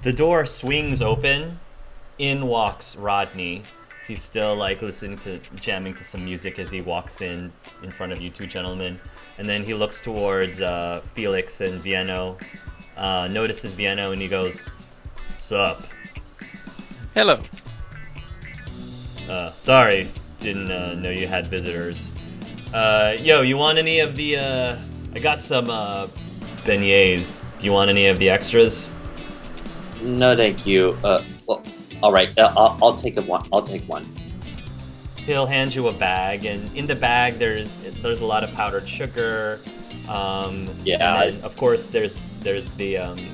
The door swings open. In walks Rodney. He's still like jamming to some music as he walks in front of you two gentlemen. And then he looks towards Felix and Vienno, notices Vienno, and he goes, "Sup?" Hello. Sorry, didn't know you had visitors. Yo, you want any of the, I got some, beignets. Do you want any of the extras? No, thank you. Well, all right. I'll take one. I'll take one. He'll hand you a bag, and in the bag there's a lot of powdered sugar. Yeah. And then, of course, there's the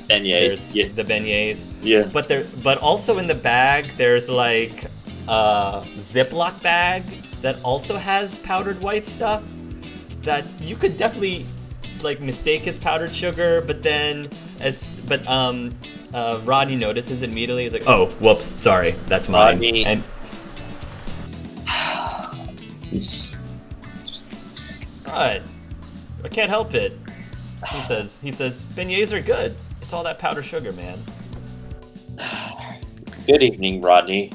Beignets. there's the beignets. Yeah. But also in the bag there's like a Ziploc bag that also has powdered white stuff that you could definitely like mistake as powdered sugar, but then Rodney notices immediately. He's like, "Oh, whoops, sorry, that's mine." Rodney. And what? I can't help it. He says, beignets are good. It's all that powdered sugar, man. Good evening, Rodney.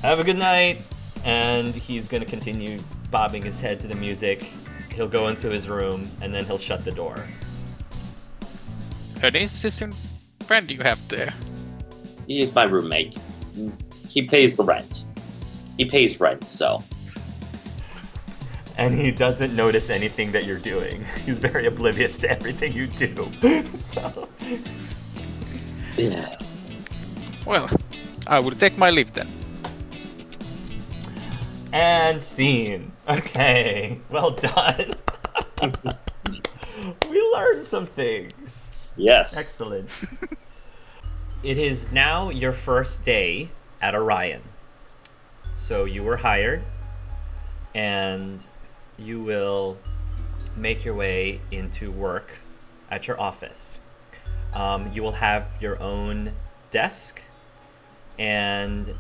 Have a good night. And he's gonna continue bobbing his head to the music. He'll go into his room, and then he'll shut the door. An interesting friend you have there. He is my roommate. He pays the rent. He pays rent, so. And he doesn't notice anything that you're doing. He's very oblivious to everything you do. So. Yeah. Well, I will take my leave then. And scene. Okay, well done. We learned some things. Yes. Excellent. It is now your first day at Orion. So you were hired, and you will make your way into work at your office. You will have your own desk, and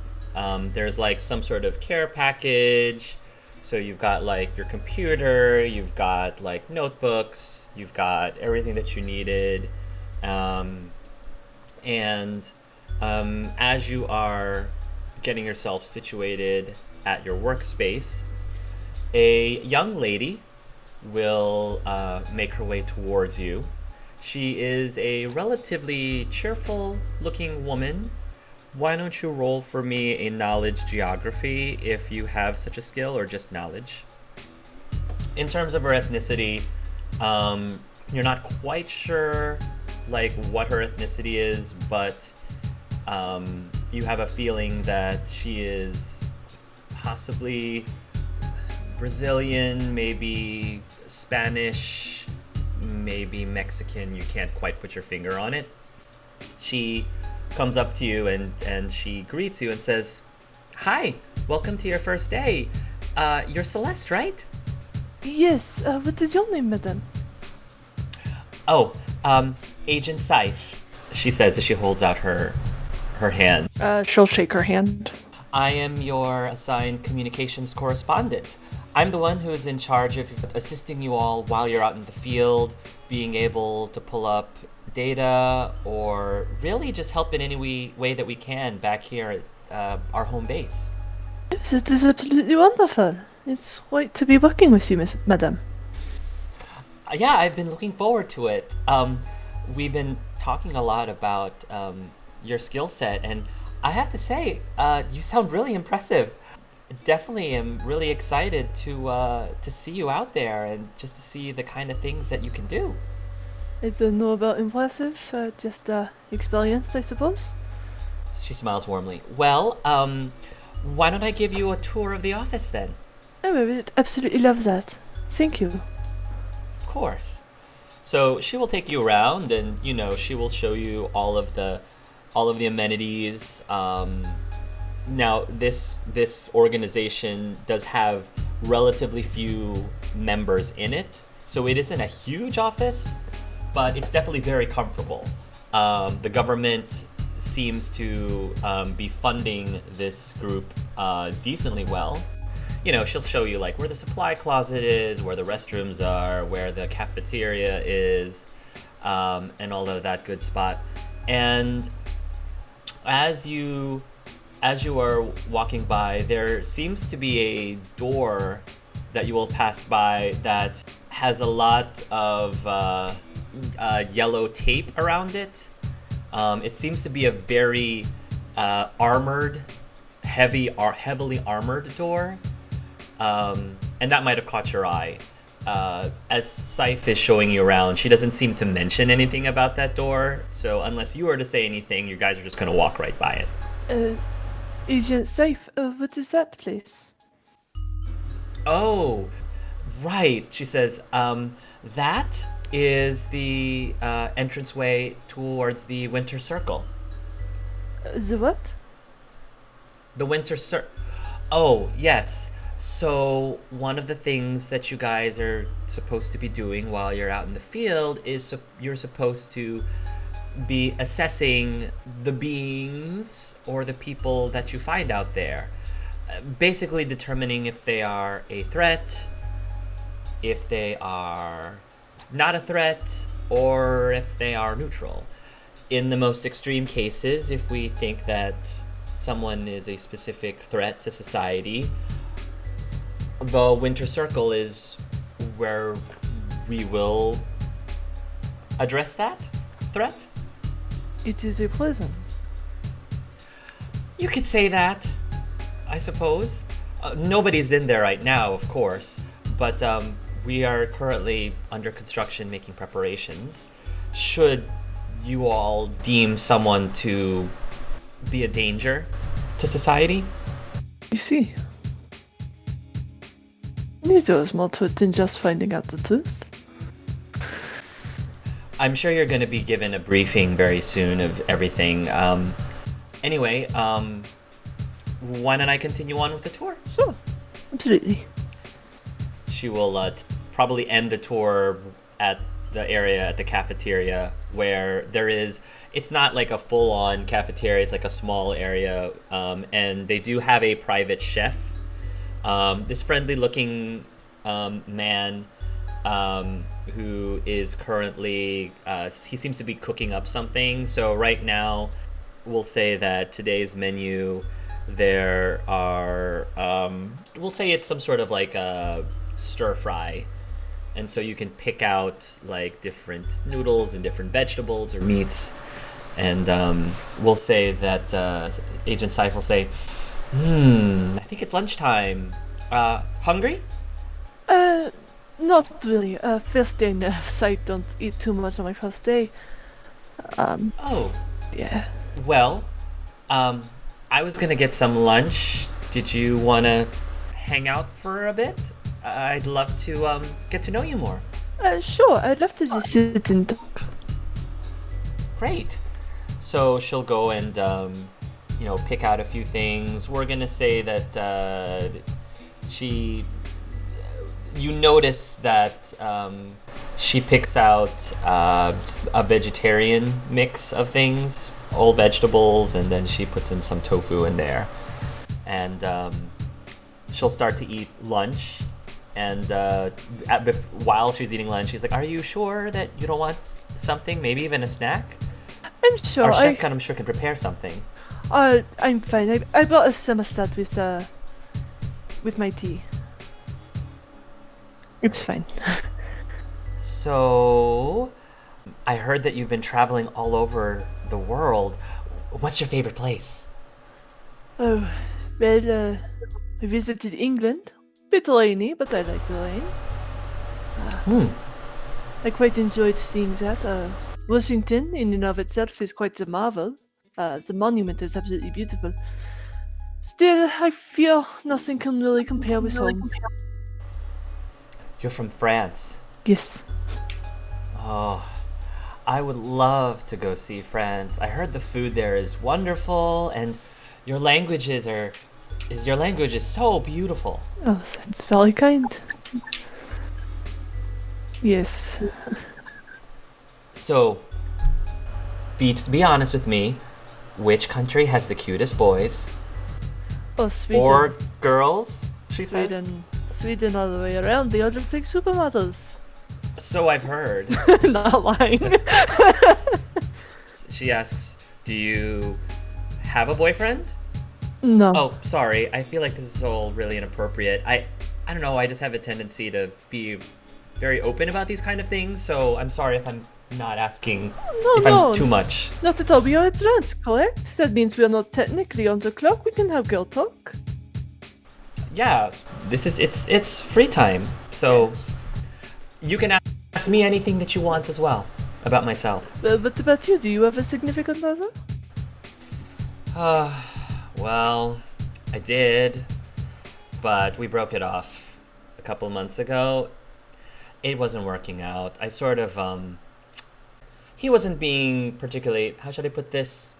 there's like some sort of care package. So you've got like your computer, you've got like notebooks, you've got everything that you needed. As you are getting yourself situated at your workspace, a young lady will make her way towards you. She is a relatively cheerful looking woman. Why don't you roll for me a knowledge geography if you have such a skill, or just knowledge? In terms of her ethnicity, you're not quite sure like what her ethnicity is, but you have a feeling that she is possibly Brazilian, maybe Spanish, maybe Mexican. You can't quite put your finger on it. She comes up to you and she greets you and says, "Hi, welcome to your first day. You're Celeste, right?" Yes, what is your name, madam? "Oh, Agent Scythe," she says as she holds out her hand. She'll shake her hand. "I am your assigned communications correspondent. I'm the one who is in charge of assisting you all while you're out in the field, being able to pull up data, or really just help in any way that we can back here at our home base." Yes, it is absolutely wonderful. It's great to be working with you, madam. Yeah, I've been looking forward to it. We've been talking a lot about your skill set, and I have to say, you sound really impressive. Definitely am really excited to see you out there and just to see the kind of things that you can do. I don't know about impressive, just experienced, I suppose. She smiles warmly. "Well, why don't I give you a tour of the office then?" I would absolutely love that. Thank you. Of course. So she will take you around, and she will show you all of the amenities. Now this organization does have relatively few members in it, so it isn't a huge office, but it's definitely very comfortable. The government seems to be funding this group decently well. She'll show you like where the supply closet is, where the restrooms are, where the cafeteria is, and all of that good spot. And as you are walking by, there seems to be a door that you will pass by that has a lot of yellow tape around it. It seems to be a very armored, heavily armored door, and that might have caught your eye. As Scythe is showing you around, she doesn't seem to mention anything about that door, so unless you were to say anything, you guys are just going to walk right by it. Agent Safe, what is that place? Oh, right, she says. That is the entranceway towards the Winter Circle. The what? The Winter Circle. Oh, yes. So one of the things that you guys are supposed to be doing while you're out in the field is you're supposed to be assessing the beings or the people that you find out there. Basically determining if they are a threat, if they are not a threat, or if they are neutral. In the most extreme cases, if we think that someone is a specific threat to society, the Winter Circle is where we will address that threat. It is a prison. You could say that, I suppose. Nobody's in there right now, of course, but we are currently under construction making preparations. Should you all deem someone to be a danger to society? You see. There is more to it than just finding out the truth. I'm sure you're going to be given a briefing very soon of everything. Anyway, why don't I continue on with the tour? Sure, absolutely. She will probably end the tour at the area at the cafeteria where there is, it's not like a full-on cafeteria, it's like a small area, and they do have a private chef. This friendly-looking man who is currently, he seems to be cooking up something. So right now, we'll say that today's menu, there are, we'll say it's some sort of like a stir-fry. And so you can pick out like different noodles and different vegetables or meats. And we'll say that Agent Scythe will say, I think it's lunchtime. Hungry? Not really. First day now, so I don't eat too much on my first day. Oh, Yeah. well, I was gonna get some lunch. Did you wanna hang out for a bit? I'd love to get to know you more. Sure, I'd love to just sit and talk. Great. So she'll go and pick out a few things. We're gonna say that you notice that she picks out a vegetarian mix of things, all vegetables, and then she puts in some tofu in there. And she'll start to eat lunch. And while she's eating lunch, she's like, "Are you sure that you don't want something? Maybe even a snack? I'm sure. Our chef I'm sure can prepare something." I'm fine. I brought a thermostat with my tea. It's fine. So, I heard that you've been traveling all over the world. What's your favorite place? Oh, well, I visited England. Bit rainy, but I like the rain. I quite enjoyed seeing that. Washington, in and of itself, is quite a marvel. The monument is absolutely beautiful. Still, I feel nothing can really compare with home. You're from France. Yes. Oh, I would love to go see France. I heard the food there is wonderful, and your language is so beautiful. Oh, that's very kind. Yes. So, be honest with me, which country has the cutest boys? Oh, Sweden. Or girls, she says? Sweden all the way around. The Olympic supermodels. So I've heard. Not lying. She asks, "Do you have a boyfriend?" No. Oh, sorry. I feel like this is all really inappropriate. I don't know. I just have a tendency to be very open about these kind of things. So I'm sorry if I'm not asking if No. I'm too much. Not at all. We are adults, correct? That means we are not technically on the clock. We can have girl talk. Yeah, this is it's free time. So you can ask me anything that you want as well about myself. But about you, do you have a significant other? Well, I did, but we broke it off a couple months ago. It wasn't working out. I sort of he wasn't being particularly, how should I put this?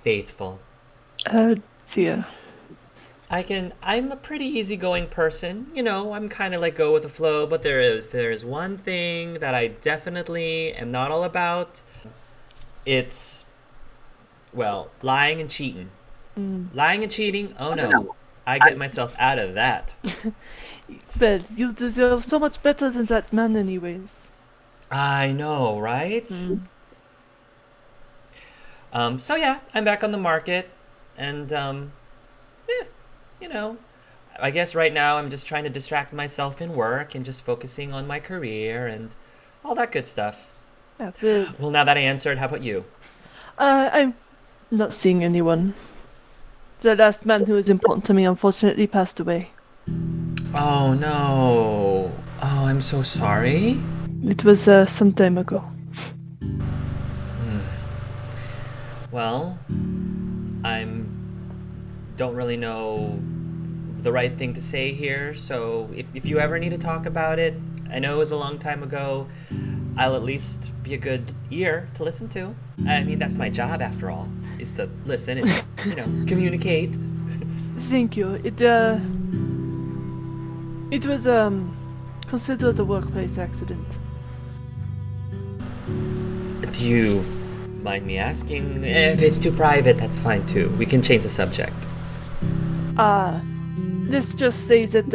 Faithful. Oh dear. I'm a pretty easygoing person. You know, I'm kind of like go with the flow, but there's one thing that I definitely am not all about. It's, well, lying and cheating. Lying and cheating? Oh no. I get myself out of that. Well, you deserve so much better than that man anyways. I know, right? So yeah, I'm back on the market, and you know, I guess right now I'm just trying to distract myself in work and just focusing on my career and all that good stuff. Yeah, but, Well, now that I answered, how about you? I'm not seeing anyone. The last man who was important to me unfortunately passed away. Oh no. Oh, I'm so sorry. It was some time ago. Well, don't really know the right thing to say here, so if you ever need to talk about it, I know it was a long time ago, I'll at least be a good ear to listen to. I mean, that's my job after all, is to listen and, communicate. Thank you. It was considered a workplace accident. Do you mind me asking? If it's too private, that's fine too. We can change the subject. Let's just say that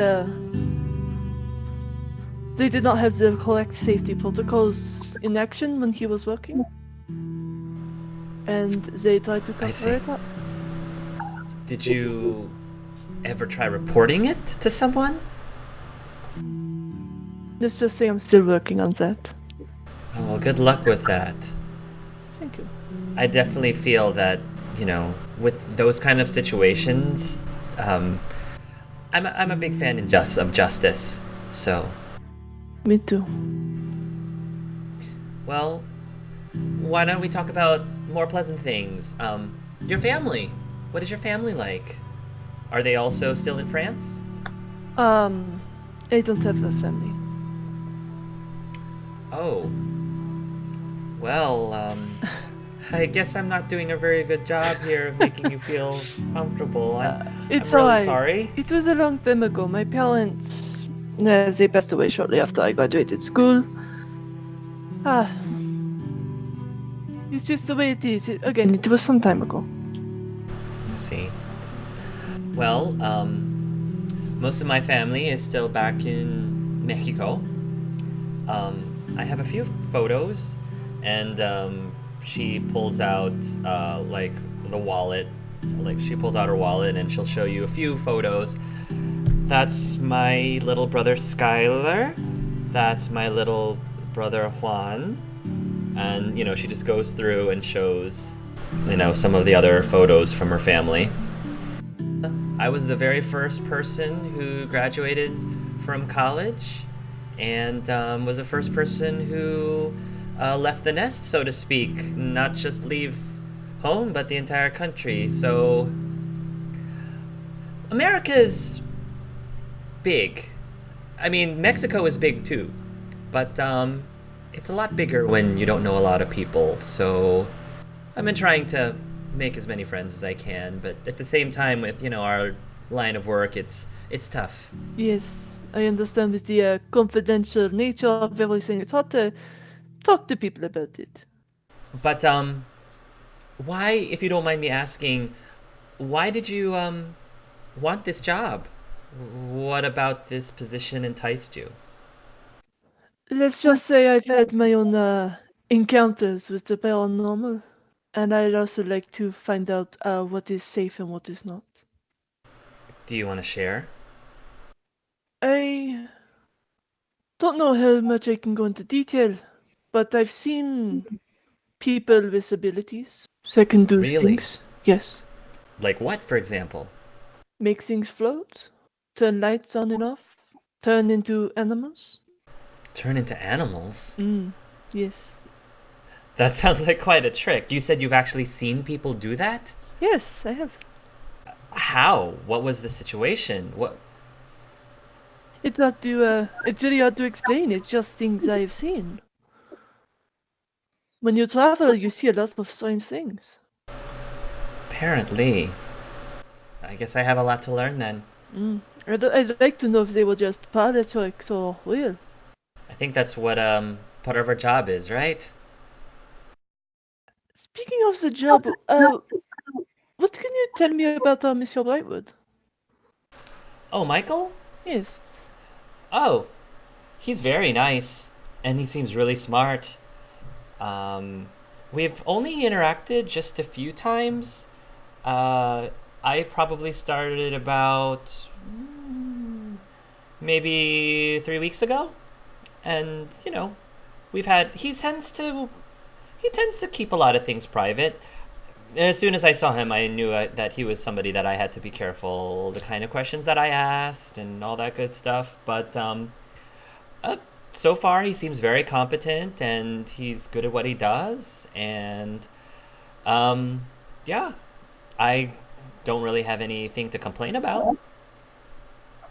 they did not have the correct safety protocols in action when he was working. And they tried to cover it up. Did you ever try reporting it to someone? Let's just say I'm still working on that. Oh, well, good luck with that. Thank you. I definitely feel that, with those kind of situations, I'm a big fan of justice, so. Me too. Well, why don't we talk about more pleasant things? Your family. What is your family like? Are they also still in France? I don't have a family. Oh. Well, I guess I'm not doing a very good job here of making you feel comfortable. I'm really alright. sorry. It was a long time ago. My parents, they passed away shortly after I graduated school. It's just the way it is. Again, it was some time ago. I see. Well, most of my family is still back in Mexico. I have a few photos, and she pulls out like the wallet. Like she pulls out her wallet and she'll show you a few photos. That's my little brother Skylar. That's my little brother Juan. And she just goes through and shows some of the other photos from her family. I was the very first person who graduated from college, and was the first person who left the nest, so to speak. Not just leave home, but the entire country. So America's big. I mean, Mexico is big too, but it's a lot bigger when you don't know a lot of people. So I've been trying to make as many friends as I can, but at the same time, with our line of work, it's tough. Yes, I understand with the confidential nature of everything. It's hard to talk to people about it. But why, if you don't mind me asking, why did you want this job? What about this position enticed you? Let's just say I've had my own encounters with the paranormal. And I'd also like to find out what is safe and what is not. Do you want to share? I don't know how much I can go into detail, but I've seen people with abilities that can do Really? things. Yes. Like what, for example? Make things float, turn lights on and off, turn into animals. Turn into animals? Yes. That sounds like quite a trick. You said you've actually seen people do that? Yes, I have. How? What was the situation? What? It's really hard to explain. It's just things I've seen. When you travel, you see a lot of strange things. Apparently. I guess I have a lot to learn then. I'd like to know if they were just parlor tricks or real. I think that's what part of our job is, right? Speaking of the job, what can you tell me about Monsieur Brightwood? Oh, Michael? Yes. Oh, he's very nice, and he seems really smart. We've only interacted just a few times. I probably started about maybe 3 weeks ago, and he tends to keep a lot of things private. As soon as I saw him, I knew that he was somebody that I had to be careful, the kind of questions that I asked and all that good stuff. But so far, he seems very competent and he's good at what he does. And yeah, I don't really have anything to complain about.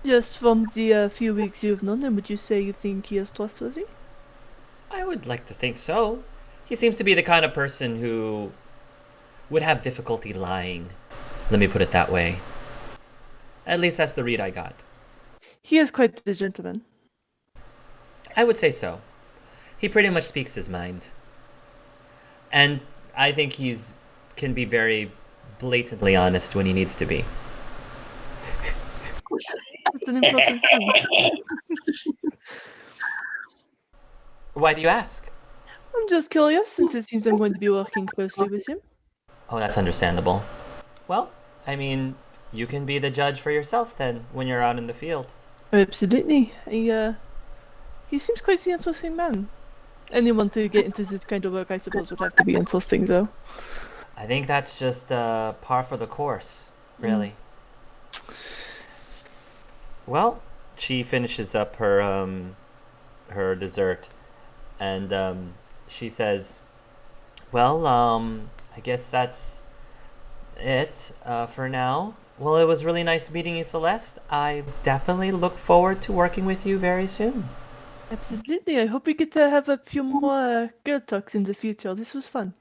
Just from the few weeks you've known him, would you say you think he is trustworthy? I would like to think so. He seems to be the kind of person who would have difficulty lying. Let me put it that way. At least that's the read I got. He is quite the gentleman. I would say so. He pretty much speaks his mind. And I think can be very blatantly honest when he needs to be. That's an important thing. Why do you ask? I'm just curious, since it seems I'm going to be working closely with him. Oh, that's understandable. Well, I mean, you can be the judge for yourself then when you're out in the field. Absolutely. He seems quite an interesting man. Anyone to get into this kind of work, I suppose, would have to be interesting, though. I think that's just par for the course, really. Well, she finishes up her dessert, and she says, "Well, I guess that's it for now. Well, it was really nice meeting you, Celeste. I definitely look forward to working with you very soon." Absolutely. I hope we get to have a few more girl talks in the future. This was fun.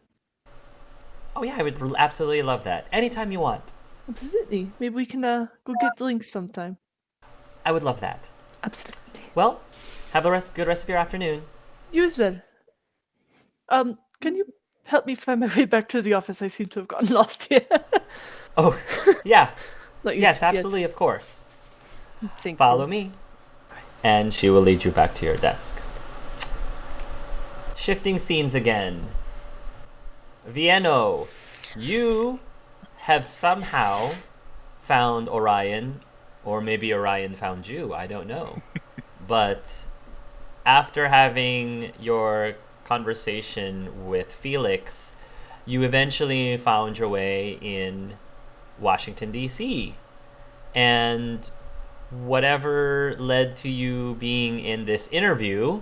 Oh yeah, I would absolutely love that. Anytime you want. Absolutely. Maybe we can go get drinks sometime. I would love that. Absolutely. Well, have a good rest of your afternoon. You as well. Can you help me find my way back to the office? I seem to have gotten lost here. Oh, yeah. Not used Yes, to- absolutely, of course. Thank Follow you. me. And she will lead you back to your desk. Shifting scenes again. Vienno, you have somehow found Orion, or maybe Orion found you, I don't know. But after having your conversation with Felix, you eventually found your way in Washington, D.C. And whatever led to you being in this interview,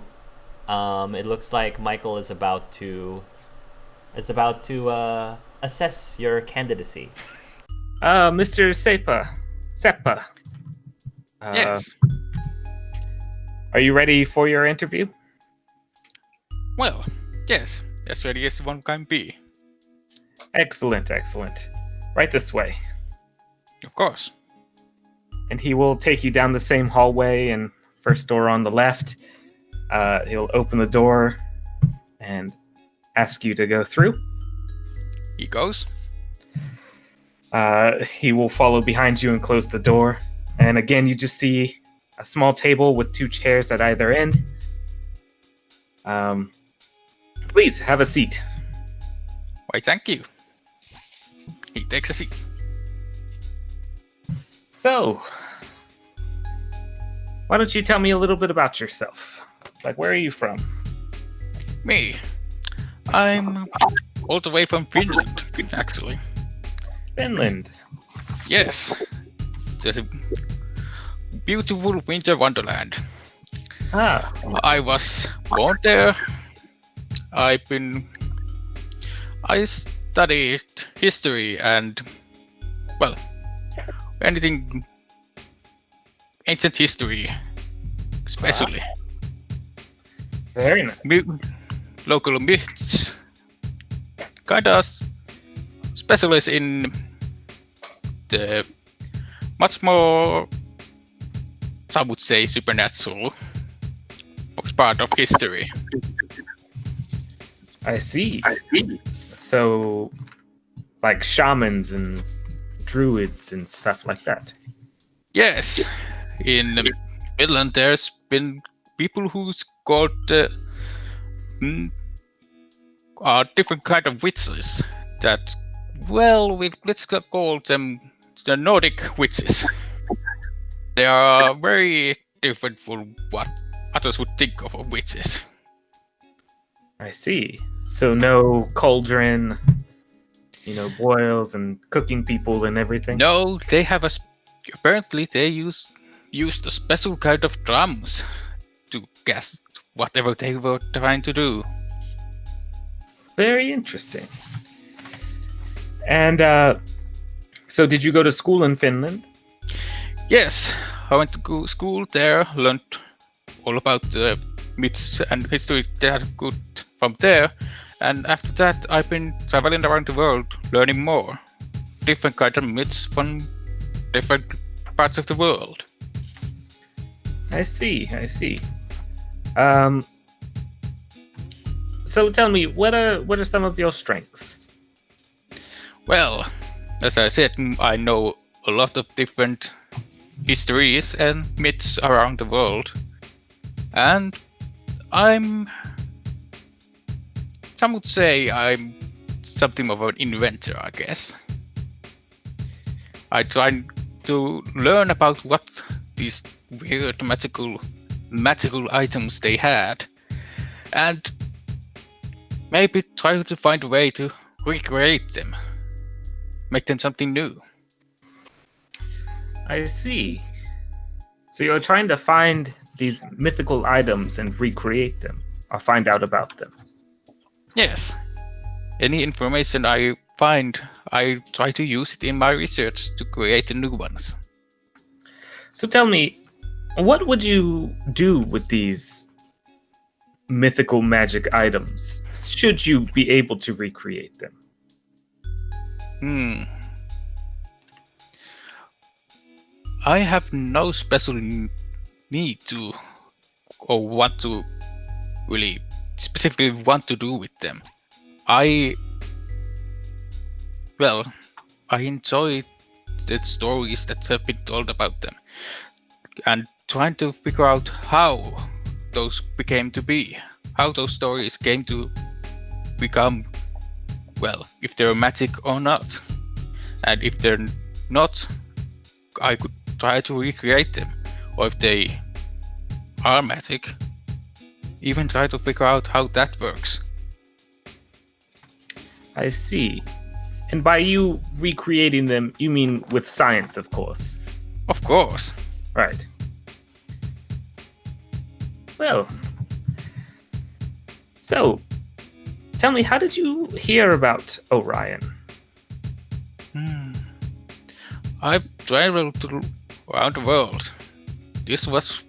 it looks like Michael is about to assess your candidacy. Mr. Seppa. Yes. Are you ready for your interview? Well, yes. As ready as one can be. Excellent. Right this way. Of course. And he will take you down the same hallway and first door on the left. He'll open the door and ask you to go through. He goes. He will follow behind you and close the door. And again, you just see a small table with 2 chairs at either end. Please have a seat. Why, thank you. takes a seat. So, why don't you tell me a little bit about yourself? Like, where are you from? Me. I'm all the way from Finland, actually. Finland. Yes. There's a beautiful winter wonderland. Ah, I was born there. I studied history and, well, anything ancient history, especially. very nice. Local myths. Kinda specialist in the much more, I would say, supernatural part of history. I see. So, like shamans and druids and stuff like that. Yes, in Finland there's been people who's called different kind of witches that, well, let's call them the Nordic Witches. They are very different from what others would think of witches. I see. So no cauldron, boils and cooking people and everything. No, they have apparently they used a special kind of drums to cast whatever they were trying to do. Very interesting. And so did you go to school in Finland? Yes, I went to school there, learned all about the myths and history that I could from there, and after that I've been traveling around the world learning more. Different kind of myths from different parts of the world. I see. So tell me, what are some of your strengths? Well, as I said, I know a lot of different histories and myths around the world. And some would say I'm something of an inventor, I guess. I try to learn about what these weird magical items they had, and maybe try to find a way to recreate them, make them something new. I see. So you're trying to find these mythical items and recreate them, or find out about them. Yes. Any information I find, I try to use it in my research to create new ones. So tell me, what would you do with these mythical magic items, should you be able to recreate them? I have no special need to, or want to really specifically want to do with them. I enjoy the stories that have been told about them, and trying to figure out how those became to be, how those stories came to become, well, if they're magic or not. And if they're not, I could try to recreate them. Or if they are magic, even try to figure out how that works. I see. And by you recreating them, you mean with science, of course. Of course. Right. Well, so, tell me, how did you hear about Orion? I've traveled around the world. This was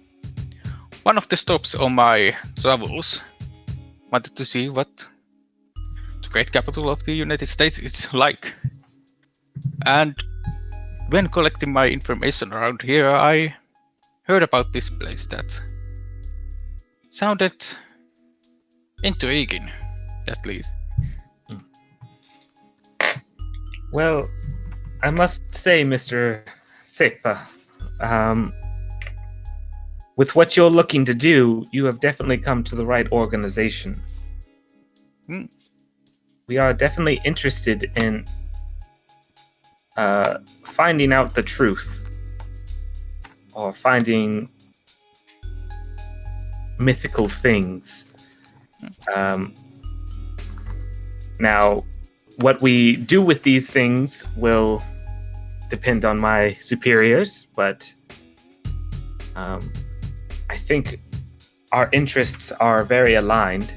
one of the stops on my travels. Wanted to see what the great capital of the United States is like. And when collecting my information around here, I heard about this place that sounded intriguing, at least. Well, I must say, Mr. Sekpa, with what you're looking to do, you have definitely come to the right organization. We are definitely interested in finding out the truth or finding mythical things. Now, what we do with these things will depend on my superiors, but I think our interests are very aligned.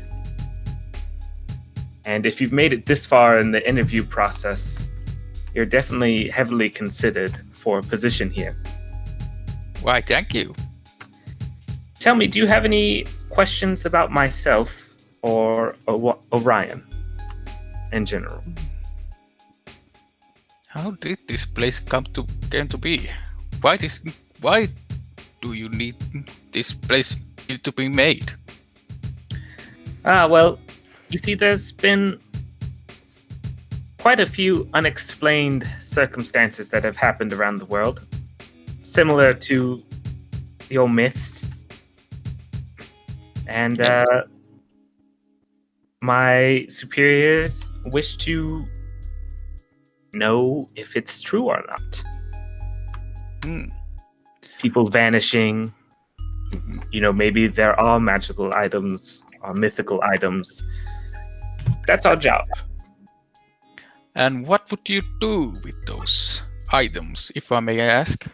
And if you've made it this far in the interview process, you're definitely heavily considered for a position here. Why, thank you. Tell me, do you have any questions about myself or Orion in general? How did this place came to be? Why do you need this place to be made? Well, you see, there's been quite a few unexplained circumstances that have happened around the world, similar to the old myths. And my superiors wish to know if it's true or not. People vanishing, maybe there are magical items or mythical items. That's our job. And what would you do with those items, if I may ask?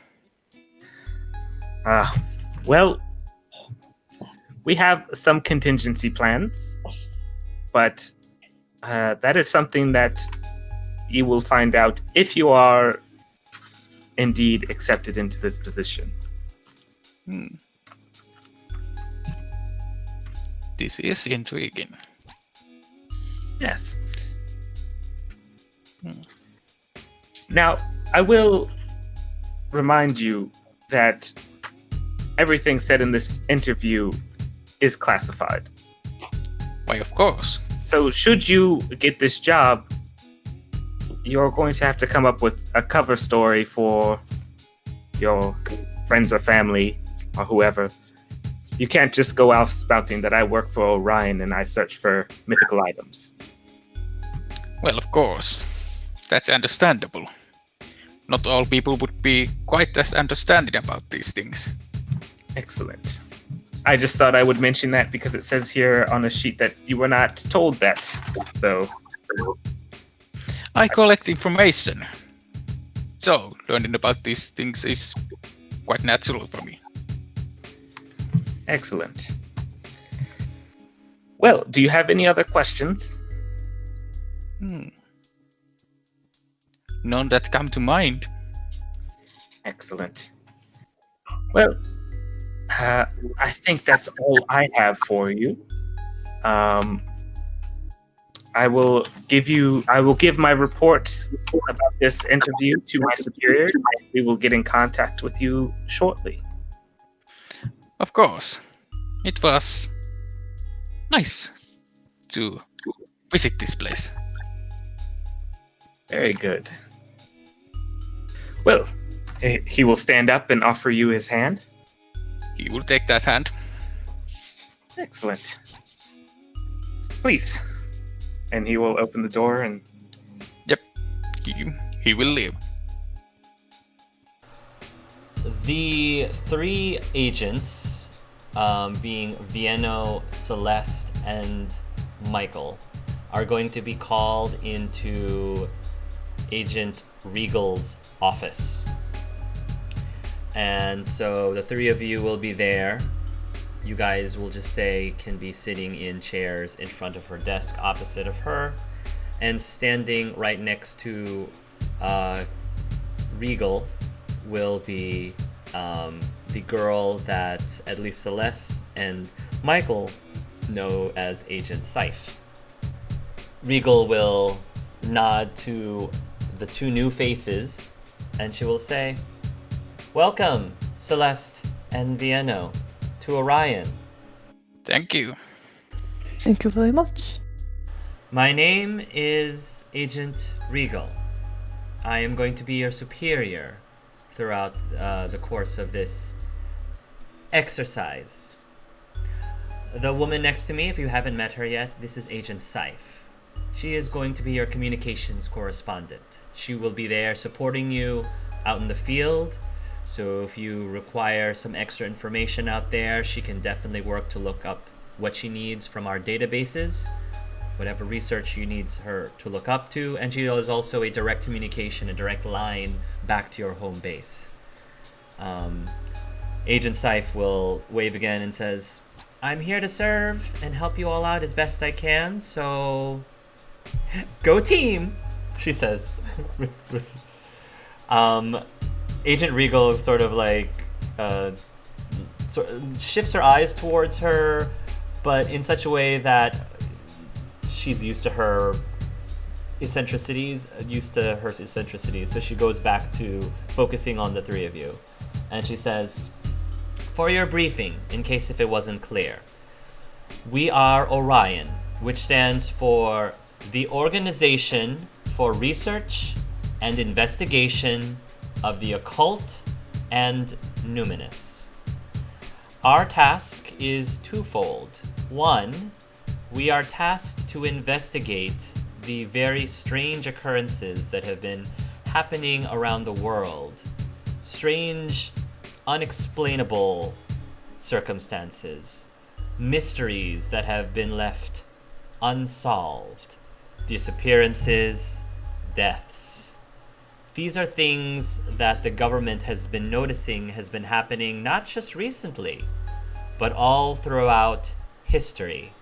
Well, we have some contingency plans, but that is something that you will find out if you are indeed accepted into this position. This is intriguing. Yes. Now, I will remind you that everything said in this interview is classified. Why, of course. So should you get this job, you're going to have to come up with a cover story for your friends or family or whoever. You can't just go out spouting that I work for Orion and I search for mythical items. Well, of course. That's understandable. Not all people would be quite as understanding about these things. Excellent. I just thought I would mention that because it says here on a sheet that you were not told that. So I collect information. So learning about these things is quite natural for me. Excellent. Well, do you have any other questions? None that come to mind. Excellent. Well, I think that's all I have for you. I will give my report about this interview to my superiors. We will get in contact with you shortly. Of course. It was nice to visit this place. Very good. Well, he will stand up and offer you his hand. He will take that hand. Excellent. Please. And he will open the door and... Yep. He will leave. The three agents, being Vienno, Celeste, and Michael, are going to be called into Agent Regal's office. And so the three of you will be there. You guys will just say can be sitting in chairs in front of her desk opposite of her, and standing right next to Regal will be the girl that at least Celeste and Michael know as Agent Scythe. Regal will nod to the two new faces, and she will say, "Welcome, Celeste and Vienno, to Orion. Thank you. Thank you very much. My name is Agent Regal. I am going to be your superior throughout the course of this exercise. The woman next to me, if you haven't met her yet, this is Agent Scythe. She is going to be your communications correspondent. She will be there supporting you out in the field. So if you require some extra information out there, she can definitely work to look up what she needs from our databases, whatever research you needs her to look up to. And she is also a direct communication, a direct line back to your home base. Agent Seif will wave again and says, I'm here to serve and help you all out as best I can, so go team, she says. Agent Regal sort of like shifts her eyes towards her, but in such a way that she's used to her eccentricities, so she goes back to focusing on the three of you. And she says, for your briefing, in case if it wasn't clear, we are Orion, which stands for the Organization for Research and Investigation of the Occult and Numinous. Our task is twofold. One, we are tasked to investigate the very strange occurrences that have been happening around the world. Strange, unexplainable circumstances, mysteries that have been left unsolved, disappearances, deaths. These are things that the government has been noticing has been happening not just recently, but all throughout history.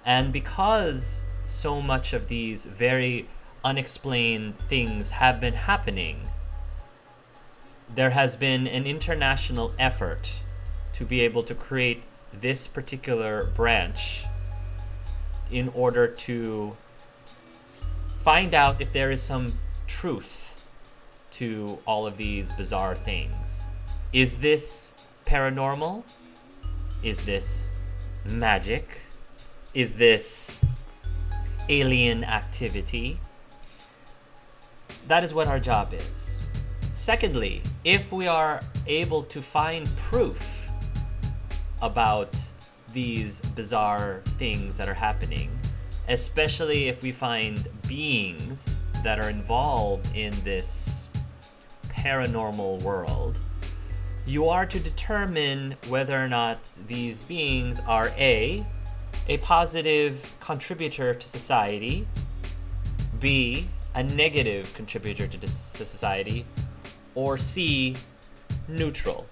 And because so much of these very unexplained things have been happening, there has been an international effort to be able to create this particular branch in order to find out if there is some truth to all of these bizarre things. Is this paranormal? Is this magic? Is this alien activity? That is what our job is. Secondly, if we are able to find proof about these bizarre things that are happening, especially if we find beings that are involved in this paranormal world, you are to determine whether or not these beings are a positive contributor to society, B, a negative contributor to society, or C, neutral.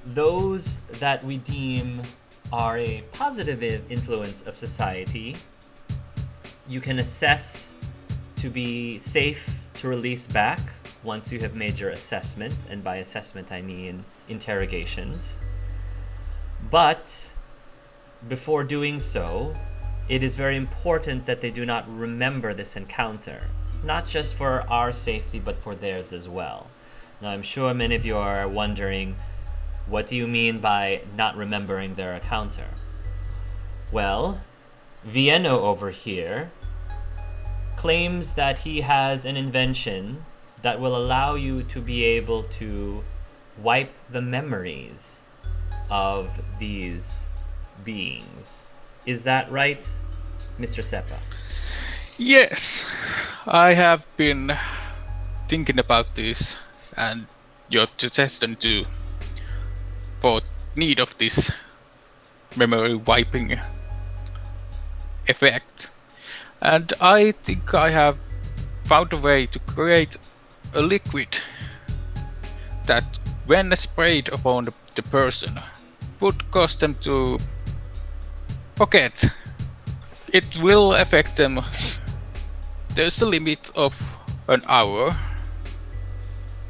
Those that we deem are a positive influence of society, you can assess to be safe to release back once you have made your assessment, and by assessment I mean interrogations. But before doing so, it is very important that they do not remember this encounter, not just for our safety, but for theirs as well. Now, I'm sure many of you are wondering, what do you mean by not remembering their encounter? Well, Vienno over here claims that he has an invention that will allow you to be able to wipe the memories of these beings. Is that right, Mr. Seppa? Yes, I have been thinking about this and your suggestion too, for need of this memory wiping effect. And I think I have found a way to create a liquid that, when sprayed upon the person, would cause them to forget. It will affect them. There's a limit of an hour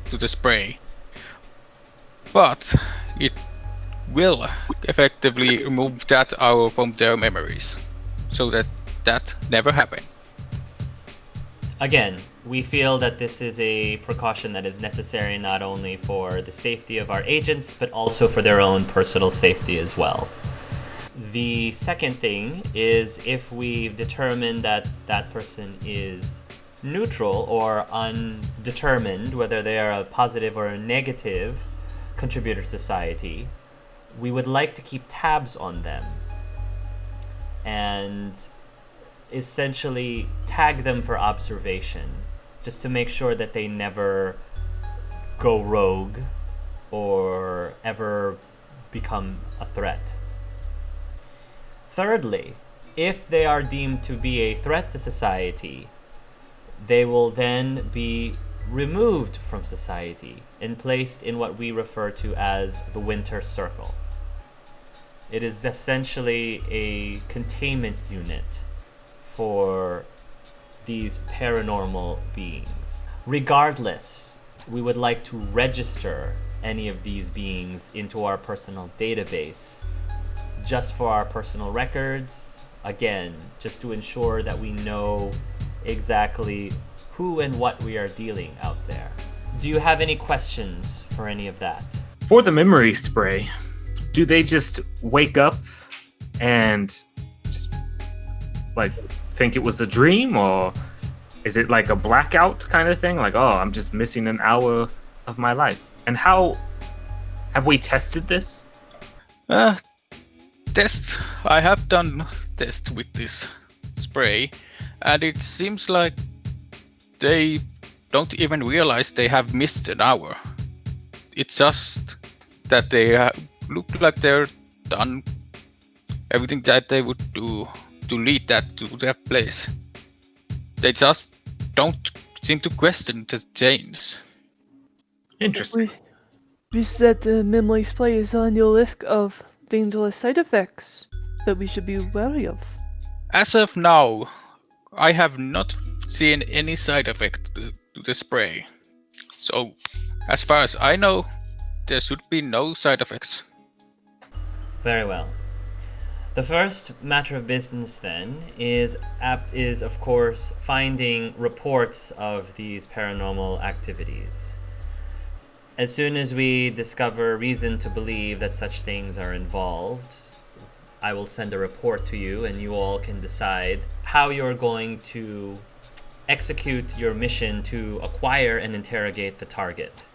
to the spray, but it will effectively remove that hour from their memories, so that never happened. Again, we feel that this is a precaution that is necessary not only for the safety of our agents, but also for their own personal safety as well. The second thing is, if we've determined that that person is neutral or undetermined, whether they are a positive or a negative contributor to society, we would like to keep tabs on them. and essentially tag them for observation, just to make sure that they never go rogue or ever become a threat. Thirdly, if they are deemed to be a threat to society, they will then be removed from society and placed in what we refer to as the Winter Circle. It is essentially a containment unit for these paranormal beings. Regardless, we would like to register any of these beings into our personal database just for our personal records. Again, just to ensure that we know exactly who and what we are dealing out there. Do you have any questions for any of that? For the memory spray, do they just wake up and just like think it was a dream, or is it like a blackout kind of thing? Like, oh, I'm just missing an hour of my life. And how have we tested this? Tests. I have done tests with this spray, and it seems like they don't even realize they have missed an hour. It's just that they look like they're done everything that they would do to lead that to their place. They just don't seem to question the change. Interesting. Is that memory spray is on your list of dangerous side effects that we should be wary of? As of now, I have not seen any side effect to the spray. So, as far as I know, there should be no side effects. Very well. The first matter of business then is of course finding reports of these paranormal activities. As soon as we discover reason to believe that such things are involved, I will send a report to you, and you all can decide how you're going to execute your mission to acquire and interrogate the target.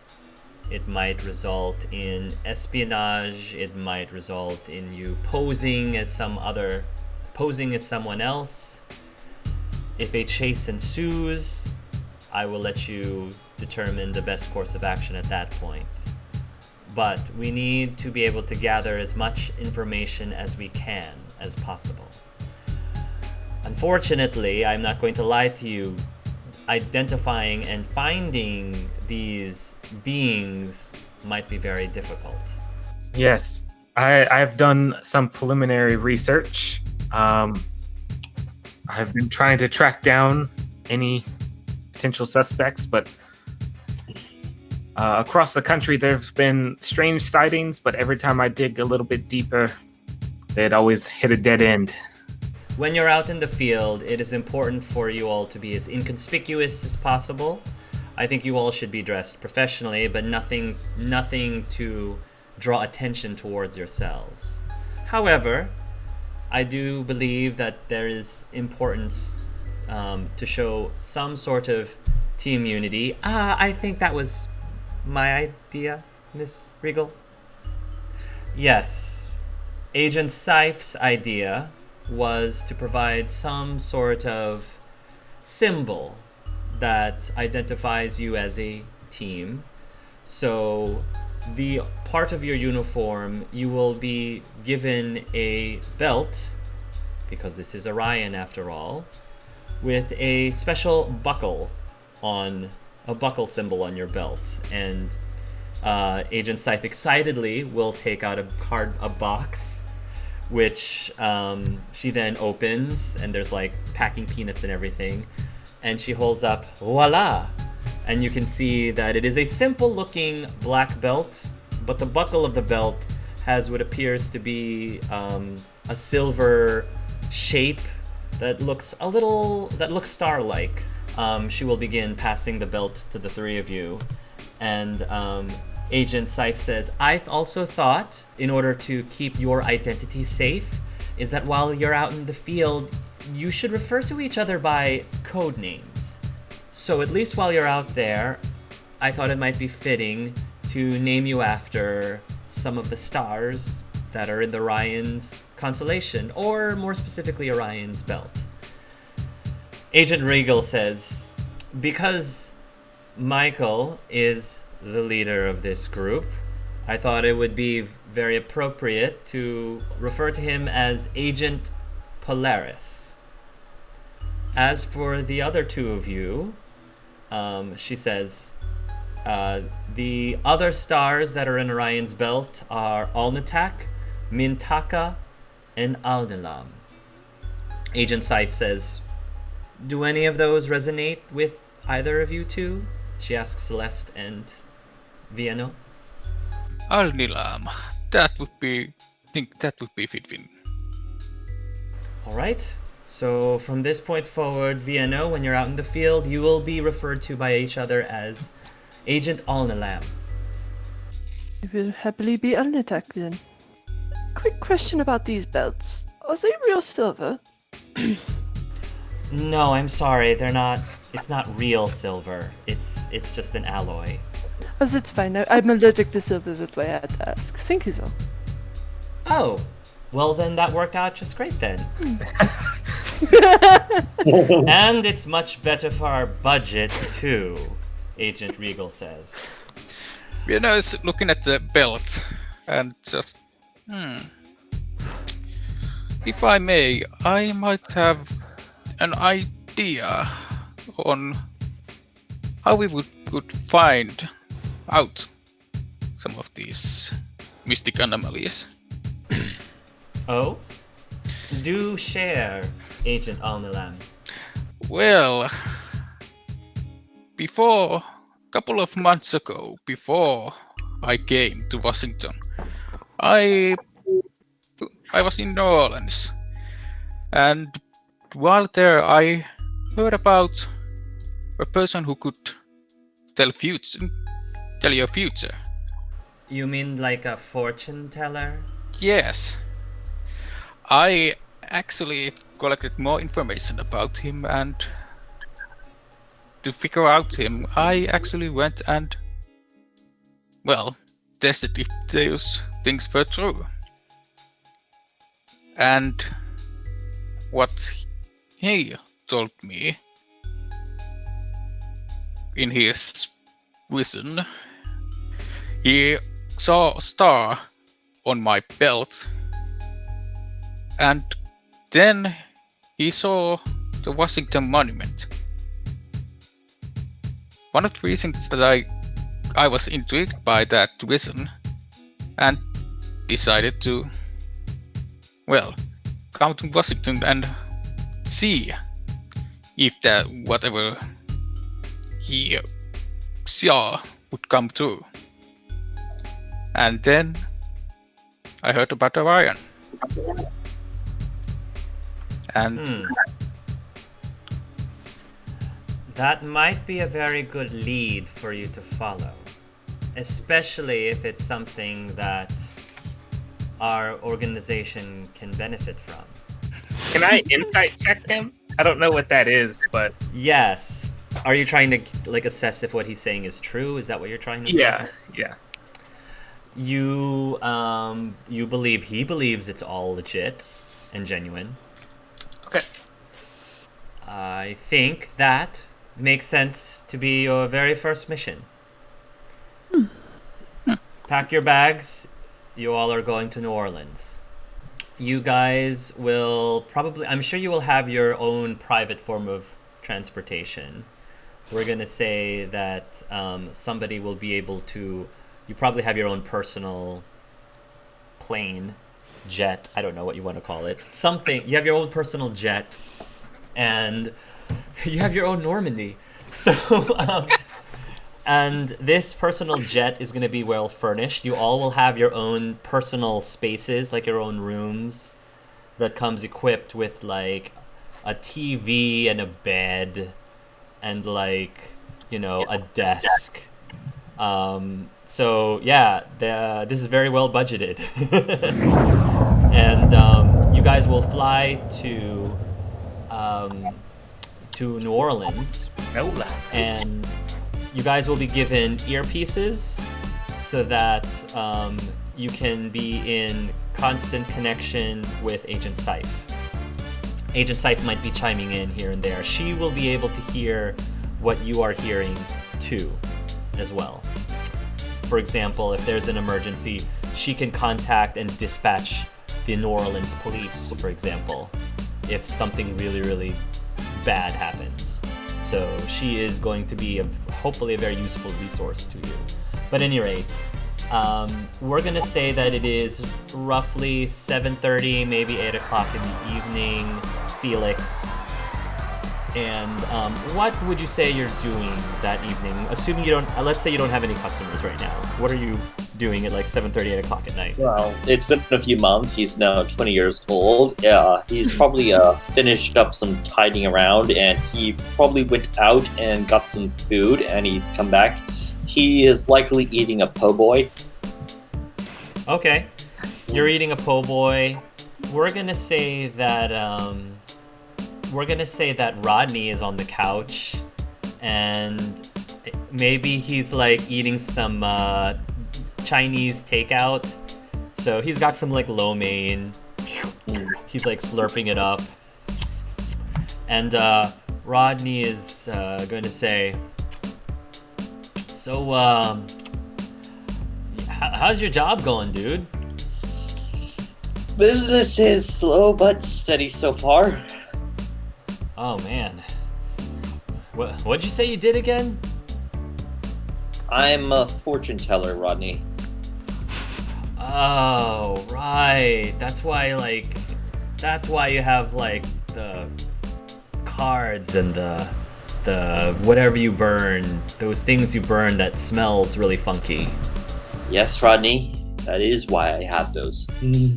It might result in espionage, it might result in you posing as someone else. If a chase ensues, I will let you determine the best course of action at that point. But we need to be able to gather as much information as we can as possible. Unfortunately, I'm not going to lie to you, identifying and finding these beings might be very difficult. Yes, I've done some preliminary research. I've been trying to track down any potential suspects, but across the country there's been strange sightings, but every time I dig a little bit deeper, they'd always hit a dead end. When you're out in the field, it is important for you all to be as inconspicuous as possible. I think you all should be dressed professionally, but nothing to draw attention towards yourselves. However, I do believe that there is importance to show some sort of team unity. I think that was my idea, Miss Regal. Yes, Agent Seif's idea was to provide some sort of symbol that identifies you as a team. So the part of your uniform, you will be given a belt, because this is Orion after all, with a special buckle symbol on your belt. And Agent Seif excitedly will take out a box, which she then opens, and there's like packing peanuts and everything, and she holds up, voila! And you can see that it is a simple looking black belt, but the buckle of the belt has what appears to be a silver shape that looks star-like. She will begin passing the belt to the three of you, and Agent Seif says, I also thought, in order to keep your identity safe, is that while you're out in the field, you should refer to each other by code names. So at least while you're out there, I thought it might be fitting to name you after some of the stars that are in the Orion's constellation, or more specifically Orion's belt. Agent Regal says, because Michael is the leader of this group, I thought it would be very appropriate to refer to him as Agent Polaris. As for the other two of you, she says, the other stars that are in Orion's belt are Alnitak, Mintaka, and Aldelam. Agent Scythe says, do any of those resonate with either of you two? She asks Celeste and Viano. Alnilam. That would be fitting. Alright, so from this point forward, Viano, when you're out in the field, you will be referred to by each other as Agent Alnilam. It will happily be Alnitak then. Quick question about these belts. Are they real silver? No, I'm sorry, they're not. It's not real silver. It's just an alloy. Oh, that's fine. I'm allergic to silver, that's why I had to ask. Thank you, though. Oh, well then that worked out just great then. And it's much better for our budget too, Agent Regal says. Vienna is looking at the belt and just, If I may, I might have an idea on how we could find out some of these mystic anomalies. Oh? Do share, Agent Alnilam. Well, a couple of months ago, before I came to Washington, I was in New Orleans, and while there I heard about a person who could tell your future. You mean like a fortune teller? Yes. I actually collected more information about him, and to figure out him, I actually went and, tested if those things were true. And what he told me in his vision, he saw a star on my belt, and then he saw the Washington Monument. One of the reasons that I was intrigued by that vision and decided to, come to Washington and see if that whatever he saw would come true. And then I heard about Orion. And that might be a very good lead for you to follow, especially if it's something that our organization can benefit from. Can I insight check him? I don't know what that is, but Yes. Are you trying to assess if what he's saying is true? Is that what you're trying to assess? yeah. You believe he believes it's all legit and genuine. Okay. I think that makes sense to be your very first mission. Pack your bags. You all are going to New Orleans. You guys will probably, I'm sure you will have your own private form of transportation. We're going to say that somebody will be able to, you probably have your own personal plane, jet, I don't know what you want to call it. Something, you have your own personal jet, and you have your own Normandy. So, and this personal jet is going to be well furnished. You all will have your own personal spaces, like your own rooms, that comes equipped with like a TV and a bed and a desk. So yeah, this is very well budgeted. And you guys will fly to New Orleans. And you guys will be given earpieces so that you can be in constant connection with Agent Seif. Agent Seif might be chiming in here and there. She will be able to hear what you are hearing too, as well. For example, if there's an emergency, she can contact and dispatch the New Orleans police, for example, if something really, really bad happens. So she is going to be hopefully a very useful resource to you. But at any rate, we're going to say that it is roughly 7:30, maybe 8 o'clock in the evening, Felix. And what would you say you're doing that evening? Assuming you don't, let's say you don't have any customers right now. What are you doing at like 7:30, 8 o'clock at night? Well, it's been a few months. He's now 20 years old. He's probably finished up some tidying around, and he probably went out and got some food, and he's come back. He is likely eating a po' boy. Okay, you're eating a po' boy. We're gonna say that Rodney is on the couch, and maybe he's like eating some Chinese takeout. So he's got some like lo mein. He's like slurping it up, and Rodney is going to say, "So, how's your job going, dude?" Business is slow but steady so far. Oh man, what'd you say you did again? I'm a fortune teller, Rodney. Oh right, that's why you have like the cards and the whatever you burn, those things you burn that smells really funky. Yes, Rodney, that is why I have those. Is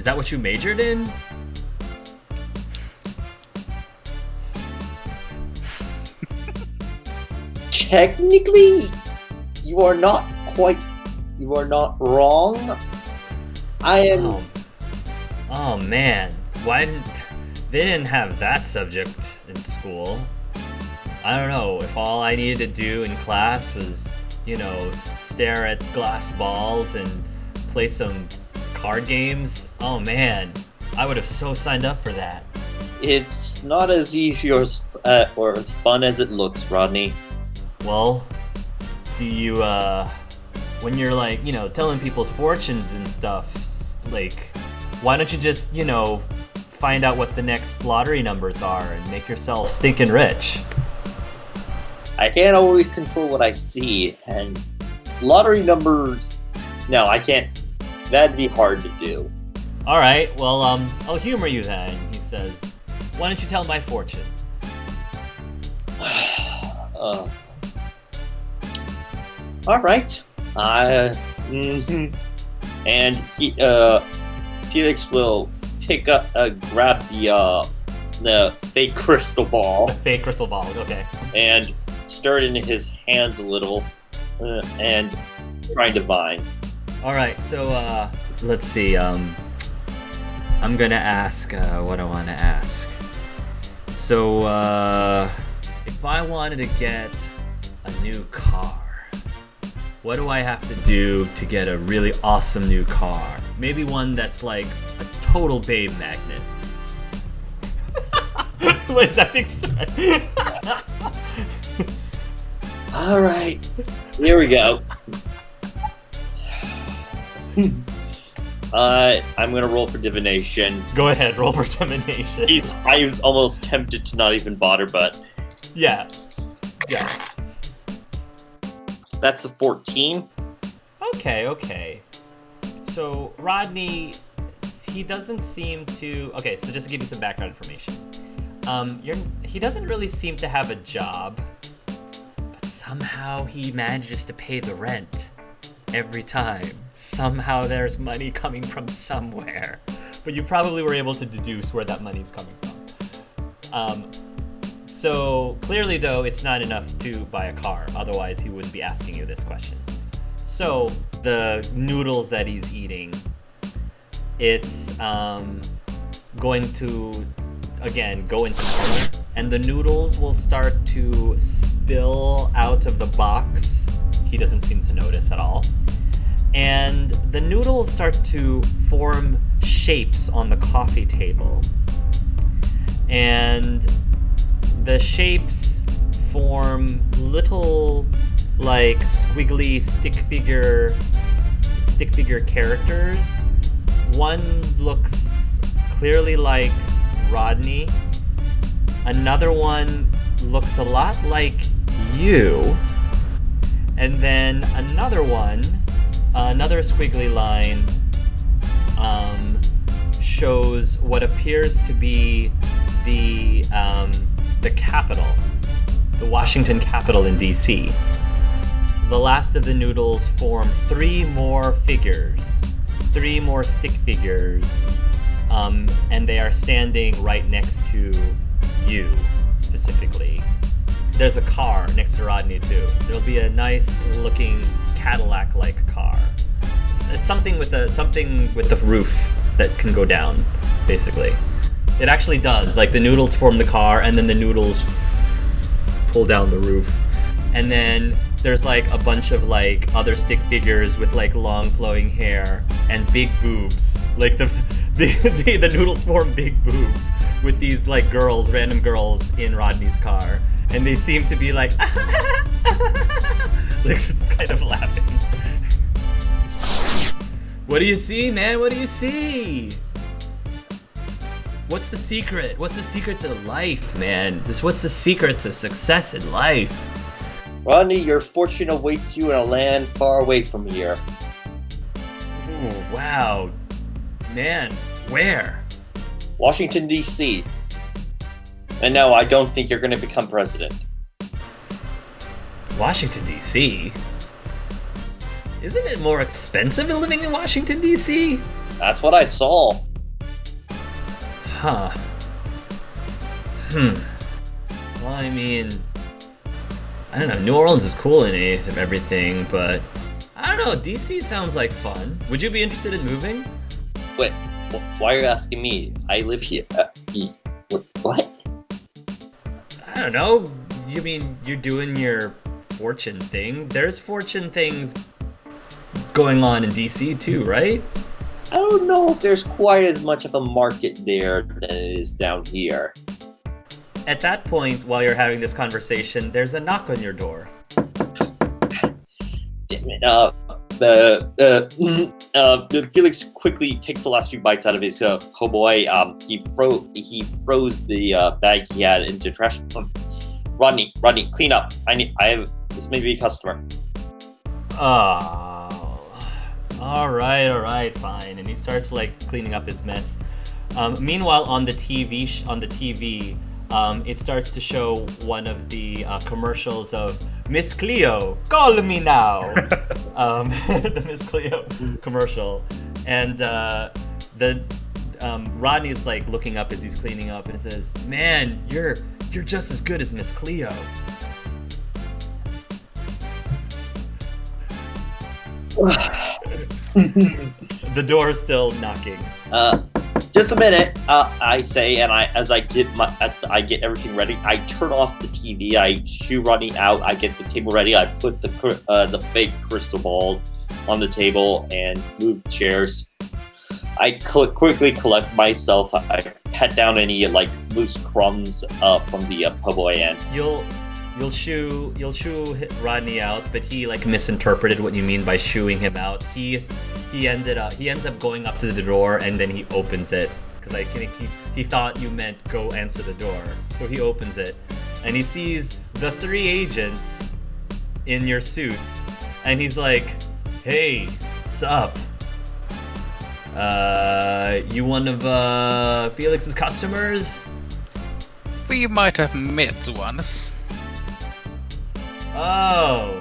that what you majored in? Technically, you are not wrong. I am. Oh man, they didn't have that subject in school? I don't know, if all I needed to do in class was, stare at glass balls and play some card games, oh man, I would have so signed up for that. It's not as easy or as fun as it looks, Rodney. Well, do you, when you're like, telling people's fortunes and stuff, like, why don't you just, find out what the next lottery numbers are and make yourself stinking rich? I can't always control what I see, and lottery numbers, no, I can't. That'd be hard to do. Alright, well, I'll humor you then, he says. Why don't you tell my fortune? Alright. And Felix will grab the fake crystal ball. The fake crystal ball, okay. And stir it in his hands a little, and try and divine. Alright, so, let's see, I'm gonna ask, what I want to ask. So, if I wanted to get a new car, what do I have to do to get a really awesome new car? Maybe one that's like a total babe magnet. Wait, does that make sense? Alright, here we go. I'm gonna roll for divination. Go ahead, roll for divination. I was almost tempted to not even bother, but... Yeah. That's a 14. Okay. So, Rodney, he doesn't seem to... Okay, so just to give you some background information. He doesn't really seem to have a job, but somehow he manages to pay the rent every time. Somehow there's money coming from somewhere. But you probably were able to deduce where that money's coming from. So clearly, though, it's not enough to buy a car. Otherwise, he wouldn't be asking you this question. So the noodles that he's eating, it's going to, again, go into mold, and the noodles will start to spill out of the box. He doesn't seem to notice at all. and the noodles start to form shapes on the coffee table. And the shapes form little, like, squiggly stick figure characters. One looks clearly like Rodney. Another one looks a lot like you. And then another one, another squiggly line, shows what appears to be the Capitol, the Washington Capitol in DC. The last of the noodles form 3 more figures, 3 more stick figures, and they are standing right next to you, specifically. There's a car next to Rodney, too. There'll be a nice-looking Cadillac-like car. It's something with the roof that can go down, basically. It actually does. Like, the noodles form the car, and then the noodles pull down the roof. And then there's, like, a bunch of, like, other stick figures with, like, long flowing hair and big boobs. Like, the noodles form big boobs with these, like, random girls in Rodney's car. And they seem to be like, like, just kind of laughing. What do you see, man? What do you see? What's the secret? What's the secret to life, man? What's the secret to success in life? Rodney, your fortune awaits you in a land far away from here. Oh, wow. Man, where? Washington, D.C. And no, I don't think you're going to become president. Washington, D.C.? Isn't it more expensive than living in Washington, D.C.? That's what I saw. Huh. Well, I mean, I don't know. New Orleans is cool in everything, but I don't know. DC sounds like fun. Would you be interested in moving? Wait, why are you asking me? I live here. What? I don't know. You mean you're doing your fortune thing? There's fortune things going on in DC too, right? I don't know if there's quite as much of a market there than it is down here. At that point, while you're having this conversation, there's a knock on your door. Felix quickly takes the last few bites out of his po' boy. He froze the bag he had into trash. Rodney, clean up. This may be a customer. Oh. All right, fine. And he starts like cleaning up his mess. Meanwhile, on the TV, it starts to show one of the commercials of Miss Cleo, call me now. The Miss Cleo commercial, and Rodney's like looking up as he's cleaning up, and it says, "Man, you're just as good as Miss Cleo." The door is still knocking. Just a minute, I say, and as I get everything ready, I turn off the TV, I shoo Rodney out, I get the table ready, I put the fake crystal ball on the table and move the chairs. I quickly collect myself. I pat down any like loose crumbs from the po' boy end. You'll shoo Rodney out, but he like misinterpreted what you mean by shooing him out. He ends up going up to the door and then he opens it because he thought you meant go answer the door. So he opens it and he sees the 3 agents in your suits and he's like, "Hey, sup? You one of Felix's customers?" We might have met once. Oh.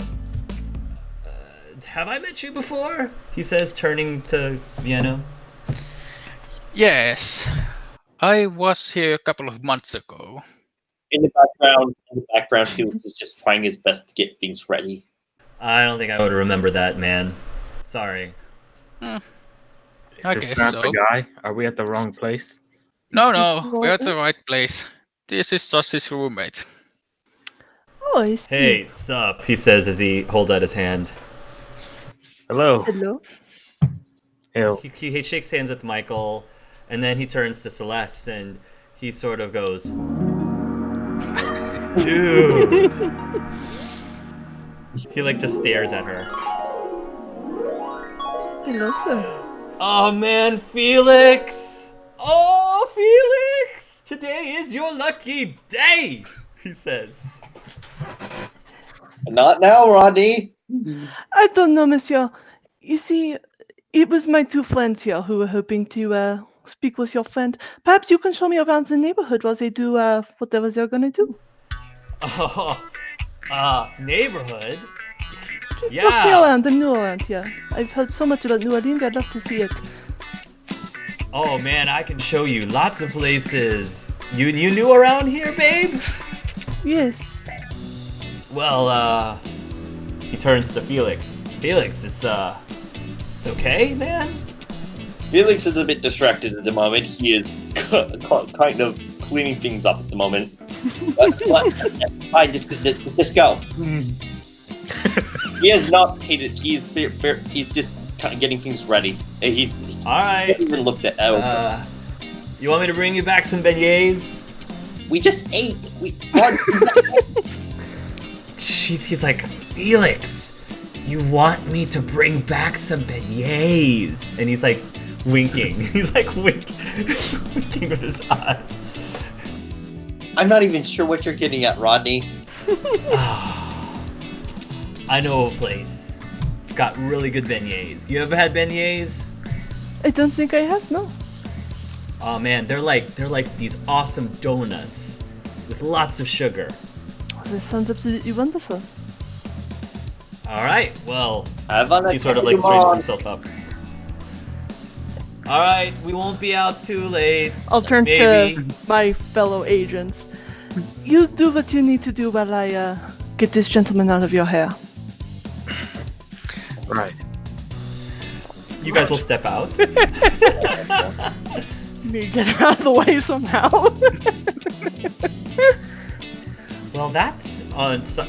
Have I met you before? He says, turning to Vienna. Yes. I was here a couple of months ago. In the background, Felix is just trying his best to get things ready. I don't think I would remember that, man. Sorry. I Is guess this not so. the guy? Are we at the wrong place? No, we're at the right place. This is just his roommate. Oh, I see. Hey, sup? He says as he holds out his hand. Hello. Hello. Hello. He shakes hands with Michael, and then he turns to Celeste, and he sort of goes, "Dude." He like just stares at her. Hello, sir. Oh man, Felix! Oh, Felix! Today is your lucky day, he says. Not now, Rodney. I don't know, monsieur. You see, it was my two friends here who were hoping to speak with your friend. Perhaps you can show me around the neighborhood while they do whatever they're gonna do. Oh, neighborhood? Walk me Yeah. around. I'm new around here. I've heard so much about New Orleans. I'd love to see it. Oh man, I can show you lots of places. You new around here, babe? Yes. Well, he turns to Felix. Felix, it's okay, man? Felix is a bit distracted at the moment. He is kind of cleaning things up at the moment. Fine, just go. He has not hated. He's just kind of getting things ready. He's Alright. even looked at. You want me to bring you back some beignets? We just ate. He's like, Felix, you want me to bring back some beignets? And he's like winking. He's like winking with his eyes. I'm not even sure what you're getting at, Rodney. I know a place. It's got really good beignets. You ever had beignets? I don't think I have, no. Oh man, they're like these awesome donuts with lots of sugar. Oh, this sounds absolutely wonderful. All right, well, Have fun. he sort of like straightens himself up. All right, we won't be out too late. I'll turn Maybe. to my fellow agents. You do what you need to do while I get this gentleman out of your hair. Right. You guys will step out. Me get him out of the way somehow. Well, that's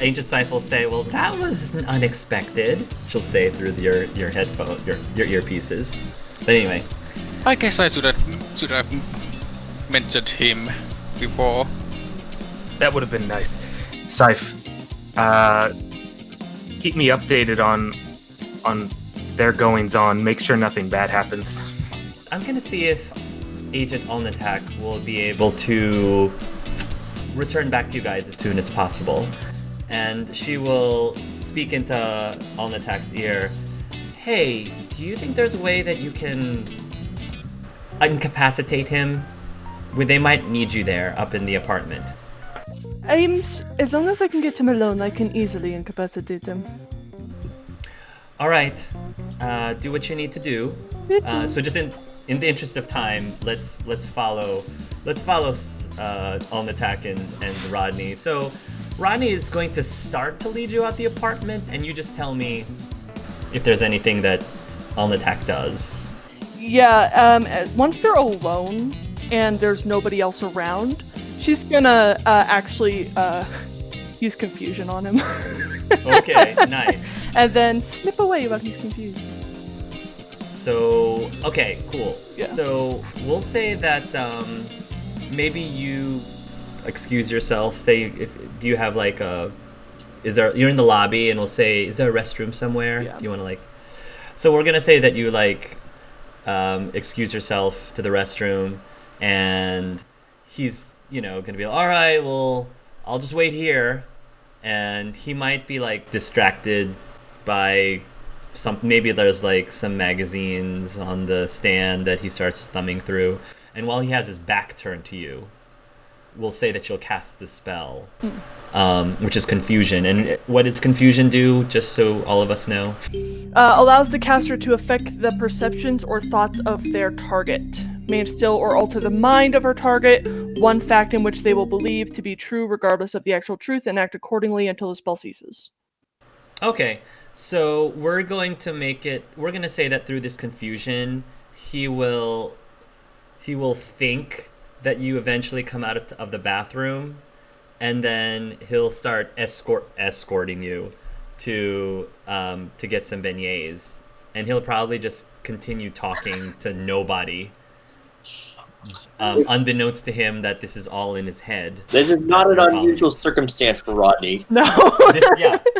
Ancient Scythe will say. Well, that was unexpected. She'll say through your headphone, your earpieces. But anyway, I guess I should have mentioned him before. That would have been nice. Scythe, keep me updated on their goings on. Make sure nothing bad happens. I'm gonna see if Agent On Attack will be able to return back to you guys as soon as possible, and she will speak into On Attack's ear. Hey, do you think there's a way that you can incapacitate him? They might need you there up in the apartment. As long as I can get him alone, I can easily incapacitate him. All right, do what you need to do. So just in the interest of time, let's follow On Attack and Rodney. So Rodney is going to start to lead you out the apartment, and you just tell me if there's anything that On Attack does. Yeah, once they're alone and there's nobody else around, she's gonna actually use confusion on him. Okay, nice. And then slip away while he's confused. So, okay, cool. Yeah. So we'll say that maybe you excuse yourself. Say, do you have like you're in the lobby, and we'll say, is there a restroom somewhere? Yeah. Do you want to so we're gonna say that you excuse yourself to the restroom, and he's gonna be like, all right, well, I'll just wait here, and he might be distracted by maybe there's some magazines on the stand that he starts thumbing through, and while he has his back turned to you, we'll say that you'll cast the spell, which is confusion. And what does confusion do, just so all of us know? Allows the caster to affect the perceptions or thoughts of their target. May instill or alter the mind of her target, one fact in which they will believe to be true regardless of the actual truth, and act accordingly until the spell ceases. Okay, so we're going to say that through this confusion, he will think that you eventually come out of the bathroom, and then he'll start escorting you to get some beignets, and he'll probably just continue talking to nobody. Unbeknownst to him that this is all in his head. This is not that an you're calling. unusual circumstance for Rodney. No.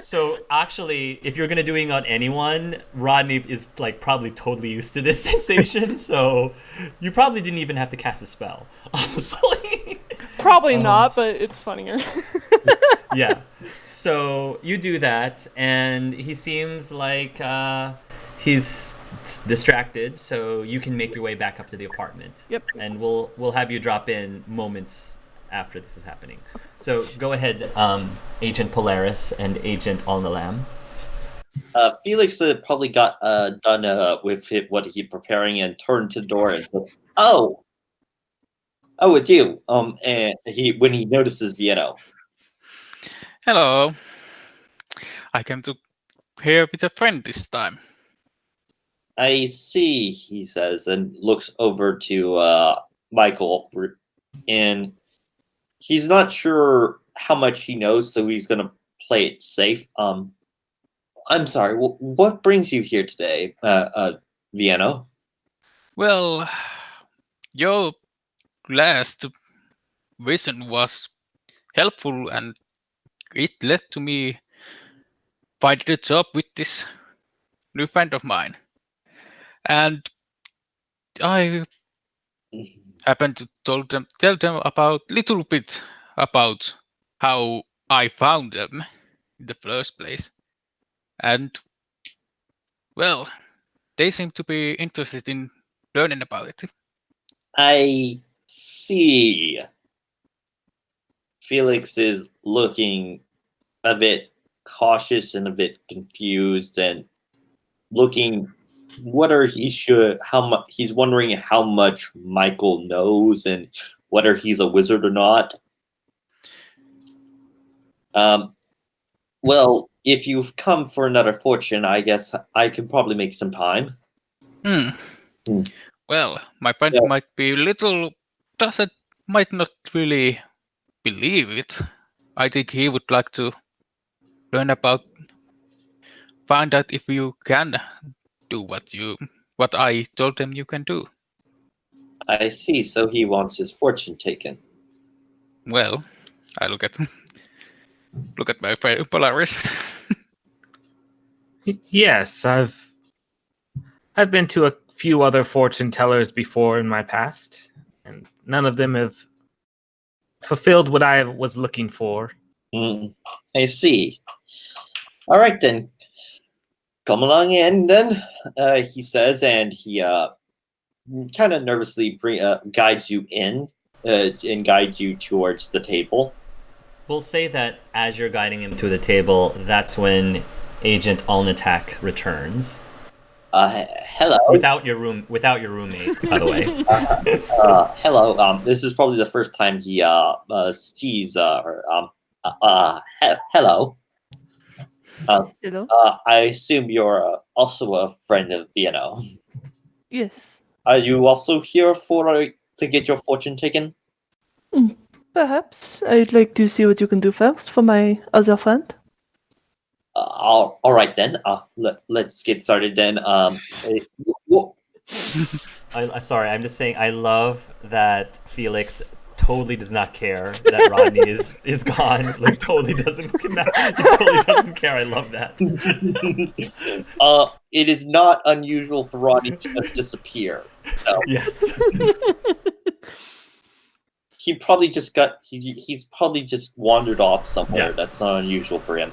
So actually, if you're gonna doing on anyone, Rodney is like probably totally used to this sensation. So you probably didn't even have to cast a spell, honestly. Probably not, but it's funnier. Yeah. So you do that, and he seems like he's distracted. So you can make your way back up to the apartment. Yep. And we'll have you drop in moments after this is happening. So go ahead, Agent Polaris and Agent Alnalam. Felix probably got done with what he's preparing and turned to the door and said, "Oh, it's you." And when he notices Vienna. Hello. I came to here with a friend this time. I see, he says, and looks over to Michael, and he's not sure how much he knows, so he's gonna play it safe. I'm sorry. What brings you here today, Vienna? Well, your last vision was helpful, and it led to me finding a job with this new friend of mine. And I happened to tell them about little bit about how I found them in the first place. And well, they seem to be interested in learning about it. I see. Felix is looking a bit cautious and a bit confused and looking whether he's wondering how much Michael knows and whether he's a wizard or not. Well, if you've come for another fortune, I guess I could probably make some time. Well, my friend might be might not really believe it. I think he would like to find out if you can do what I told them you can do. I see, so he wants his fortune taken. Well, I look at my friend Polaris. Yes, I've been to a few other fortune tellers before in my past, and none of them have fulfilled what I was looking for. I see. All right, then. Come along in, then, he says, and he kind of nervously guides you in and guides you towards the table. We'll say that as you're guiding him to the table, that's when Agent Alnatak returns. Hello. Without your roommate, by the way. Hello. This is probably the first time he sees her. Hello. Hello. I assume you're also a friend of Vienna. Yes. Are you also here to get your fortune taken? Perhaps. I'd like to see what you can do first for my other friend. All right then. Let's get started then. Sorry, I'm just saying. I love that Felix totally does not care that Rodney is gone. Like totally doesn't care. I love that. It is not unusual for Rodney to just disappear. So. Yes. He's probably just wandered off somewhere. Yeah. That's not unusual for him.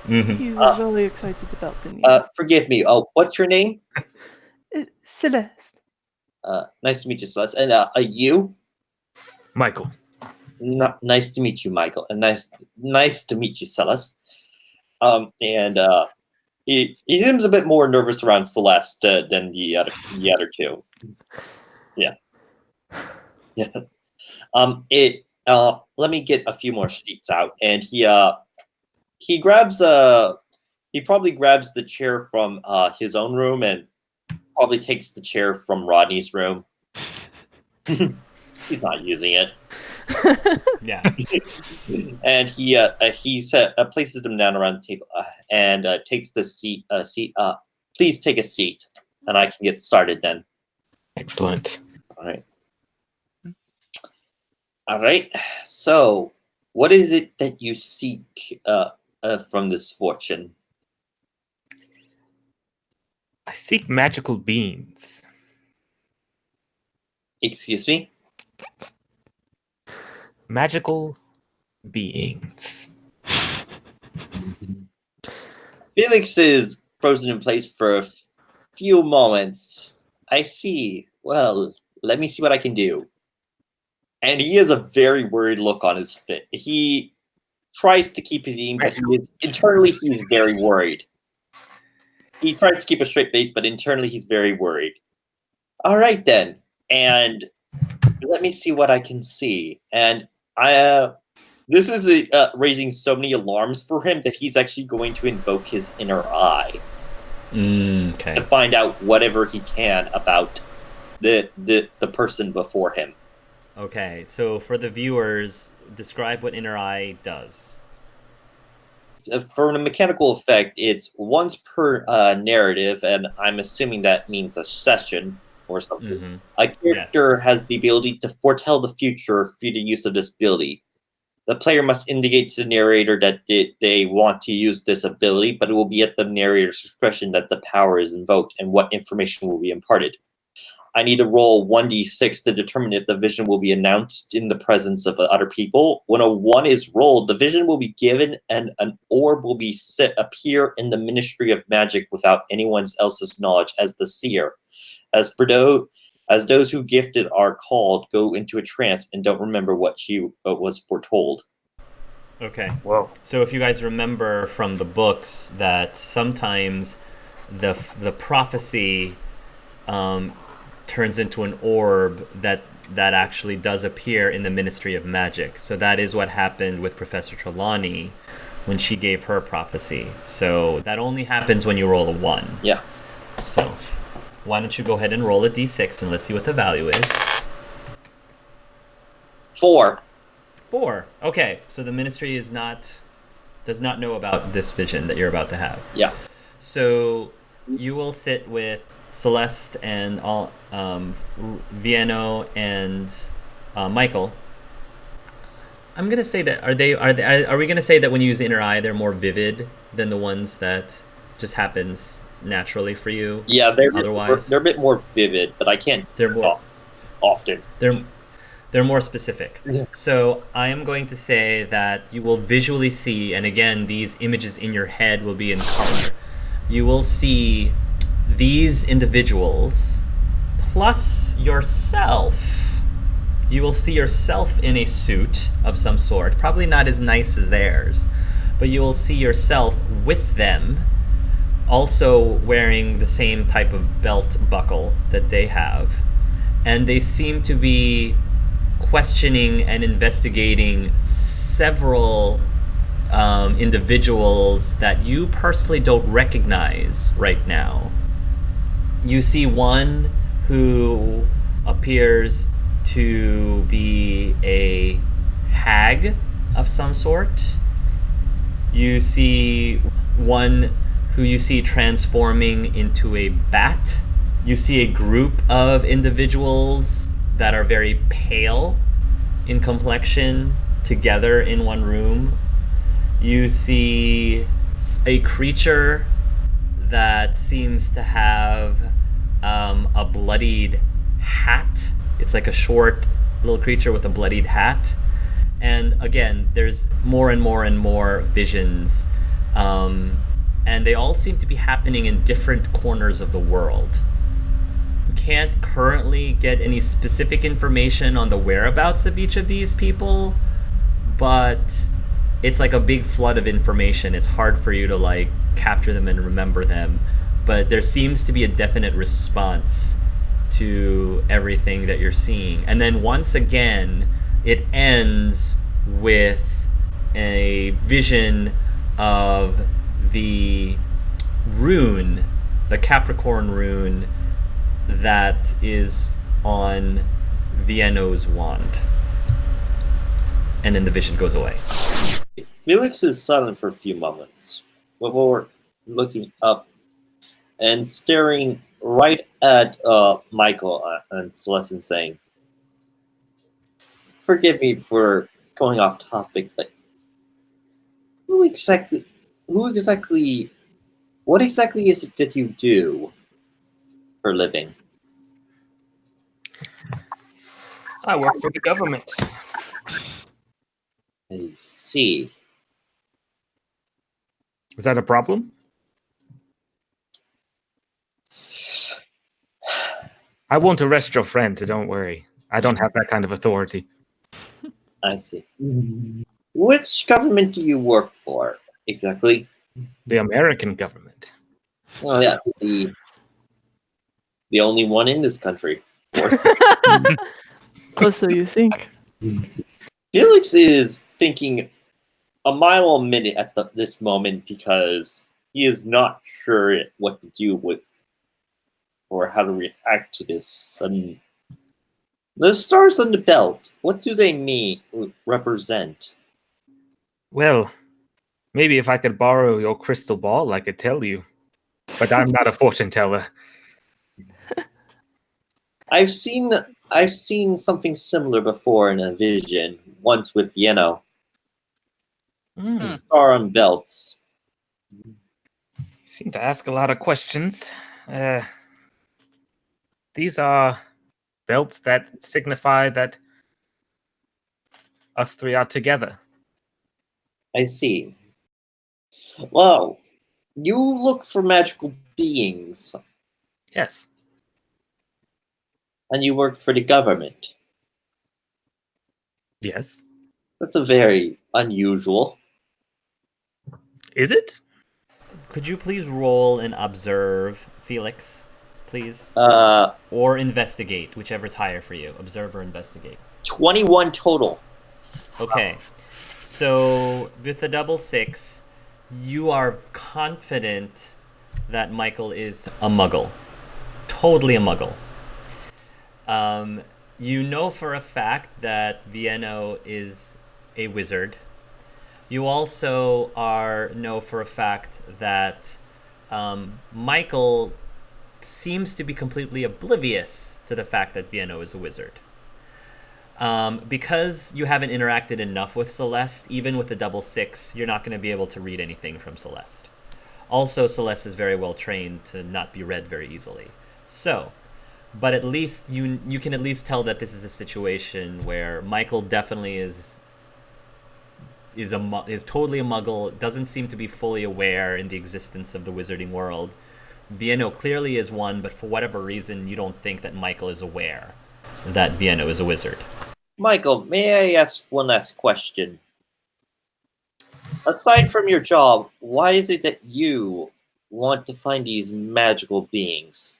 Mm-hmm. He was really excited about the news. Forgive me. What's your name? Celeste. Nice to meet you, Celeste. And you? Michael. Nice to meet you, Michael. And nice to meet you, Celeste. And he seems a bit more nervous around Celeste than the other two. Yeah. Yeah. Let me get a few more seats out, and he probably grabs the chair from his own room and probably takes the chair from Rodney's room. He's not using it. Yeah. And he places them down around the table and takes the seat. please take a seat, and I can get started then. Excellent. All right. All right. So, what is it that you seek from this fortune? I seek magical beings. Excuse me? Magical beings. Felix is frozen in place for a few moments. I see. Well, let me see what I can do. And he has a very worried look on his face. He tries to keep his ease, but internally he's very worried. He tries to keep a straight face, but internally he's very worried. All right, then. And let me see what I can see. And this is raising so many alarms for him that he's actually going to invoke his inner eye to find out whatever he can about the person before him. Okay, so for the viewers, describe what inner eye does. For a mechanical effect, it's once per narrative, and I'm assuming that means a session or something. Mm-hmm. A character has the ability to foretell the future through the use of this ability. The player must indicate to the narrator that they want to use this ability, but it will be at the narrator's discretion that the power is invoked and what information will be imparted. I need to roll 1d6 to determine if the vision will be announced in the presence of other people. When a 1 is rolled, the vision will be given and an orb will be appear in the Ministry of Magic without anyone else's knowledge as the seer. As those who gifted are called, go into a trance and don't remember what was foretold. Okay. Whoa. So if you guys remember from the books that sometimes the prophecy turns into an orb that actually does appear in the Ministry of Magic. So that is what happened with Professor Trelawney when she gave her prophecy. So that only happens when you roll a 1. Yeah. So why don't you go ahead and roll a d6 and let's see what the value is. 4. 4. Okay, so the Ministry does not know about this vision that you're about to have. Yeah. So you will sit with Celeste and Vieno and Michael. I'm gonna say that are we gonna say that when you use the inner eye, they're more vivid than the ones that just happens naturally for you? Yeah, they're otherwise a bit more vivid, but I can't. They're more often. They're more specific. Yeah. So I am going to say that you will visually see, and again, these images in your head will be in color. You will see these individuals plus yourself. You will see yourself in a suit of some sort, probably not as nice as theirs, but you will see yourself with them, also wearing the same type of belt buckle that they have. And they seem to be questioning and investigating several individuals that you personally don't recognize right now. You see one who appears to be a hag of some sort. You see one who you see transforming into a bat. You see a group of individuals that are very pale in complexion together in one room. You see a creature that seems to have a bloodied hat. It's like a short little creature with a bloodied hat. And again, there's more and more and more visions. And they all seem to be happening in different corners of the world. You can't currently get any specific information on the whereabouts of each of these people, but it's like a big flood of information. It's hard for you to capture them and remember them, but there seems to be a definite response to everything that you're seeing. And then once again, it ends with a vision of the rune, the Capricorn rune that is on Vieno's wand. And then the vision goes away. Felix is silent for a few moments before looking up and staring right at Michael and Celeste and saying, "Forgive me for going off topic, but what exactly is it that you do for a living?" I work for the government. I see. Is that a problem? I won't arrest your friend, so don't worry. I don't have that kind of authority. I see. Which government do you work for exactly? The American government. Oh, yes, the only one in this country. Oh, so you think? Felix is thinking a mile a minute at this moment because he is not sure what to do with or how to react to this sudden. The stars on the belt, what do they represent? Well, maybe if I could borrow your crystal ball, I could tell you. But I'm not a fortune teller. I've seen something similar before in a vision, once with Yeno. You Star on belts. seem to ask a lot of questions. These are belts that signify that us three are together. I see. Well, you look for magical beings, Yes. and you work for the government. Yes. That's a very unusual. Is it? Could you please roll and observe, Felix, please? Or investigate, whichever's higher for you. Observe or investigate. 21 total. Okay. So, with the double 6, you are confident that Michael is a muggle. Totally a muggle. You know for a fact that Vienno is a wizard. You also know for a fact that Michael seems to be completely oblivious to the fact that Vienno is a wizard. Because you haven't interacted enough with Celeste, even with the double 6, you're not going to be able to read anything from Celeste. Also, Celeste is very well trained to not be read very easily. So, but at least you can at least tell that this is a situation where Michael definitely is totally a muggle, doesn't seem to be fully aware in the existence of the wizarding world. Vienno clearly is one, but for whatever reason, you don't think that Michael is aware that Vienno is a wizard. Michael, may I ask one last question? Aside from your job, why is it that you want to find these magical beings?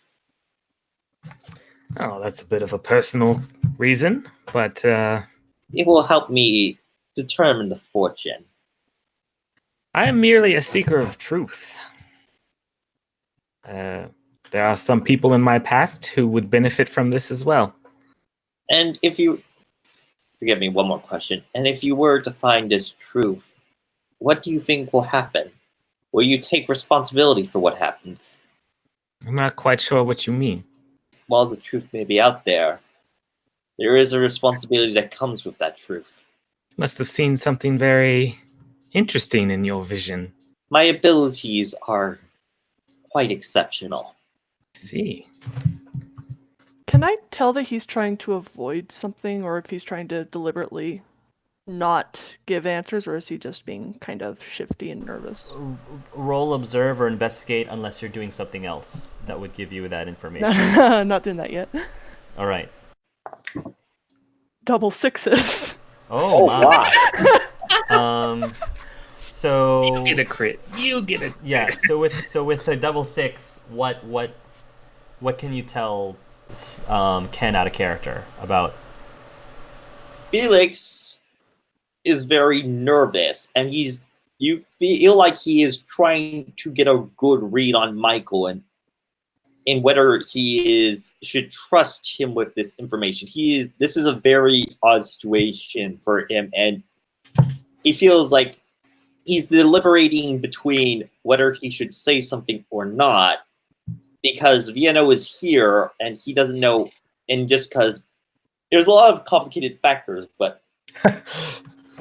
Oh, that's a bit of a personal reason, but It will help me determine the fortune. I am merely a seeker of truth. There are some people in my past who would benefit from this as well. And if you... Forgive me, one more question. And if you were to find this truth, what do you think will happen? Will you take responsibility for what happens? I'm not quite sure what you mean. While the truth may be out there, there is a responsibility that comes with that truth. You must have seen something very interesting in your vision. My abilities are quite exceptional. See. Can I tell that he's trying to avoid something, or if he's trying to deliberately not give answers, or is he just being kind of shifty and nervous? Roll observe or investigate unless you're doing something else that would give you that information. Not doing that yet. All right. Double 6s. Oh my. Wow. So You get a crit. You get it. yeah. So with the double 6, what can you tell Ken out of character about? Felix is very nervous, and you feel like he is trying to get a good read on Michael and whether he should trust him with this information. This is a very odd situation for him, and he feels like he's deliberating between whether he should say something or not. because Vienna is here and he doesn't know, and just because there's a lot of complicated factors, but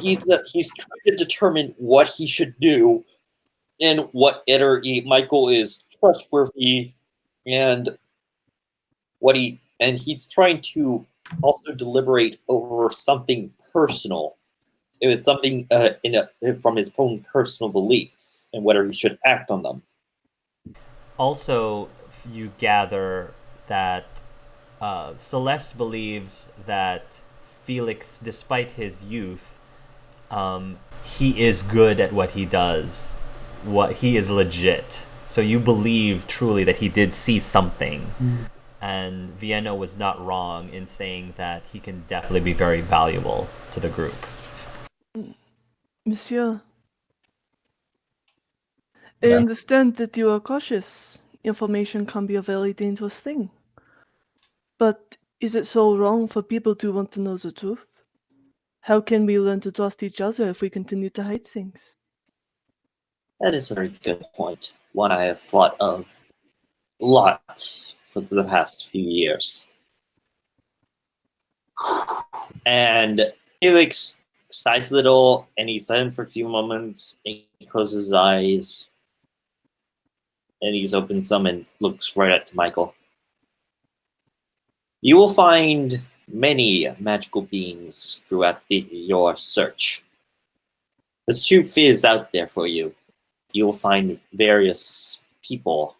he's trying to determine what he should do and what Michael is trustworthy and he's trying to also deliberate over something personal. It was something from his own personal beliefs and whether he should act on them. Also, you gather that Celeste believes that Felix, despite his youth, he is good at what he does. He is legit. So you believe truly that he did see something. And Vienna was not wrong in saying that he can definitely be very valuable to the group. Monsieur, I understand that you are cautious. Information can be a very dangerous thing. But is it so wrong for people to want to know the truth? How can we learn to trust each other if we continue to hide things? That is a very good point. One I have thought of a lot for the past few years. And Felix sighs a little, and he's silent for a few moments, and he closes his eyes, and he's opened some and looks right at Michael. You will find many magical beings throughout your search. The truth is out there for you. You will find various people,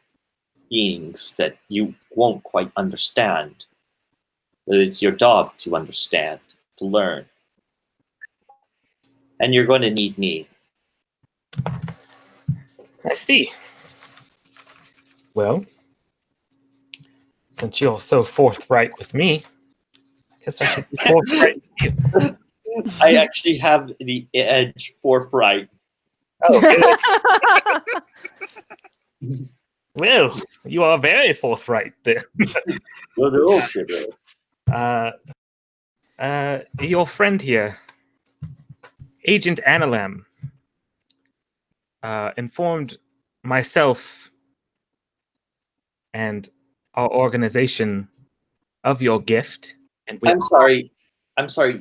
beings that you won't quite understand. But it's your job to understand, to learn. And you're going to need me. I see. Well, since you're so forthright with me, I guess I should be forthright with you. I actually have the edge forthright. Oh, good. Well, you are very forthright there. Your friend here, Agent Analam, informed myself and our organization of your gift. And I'm sorry.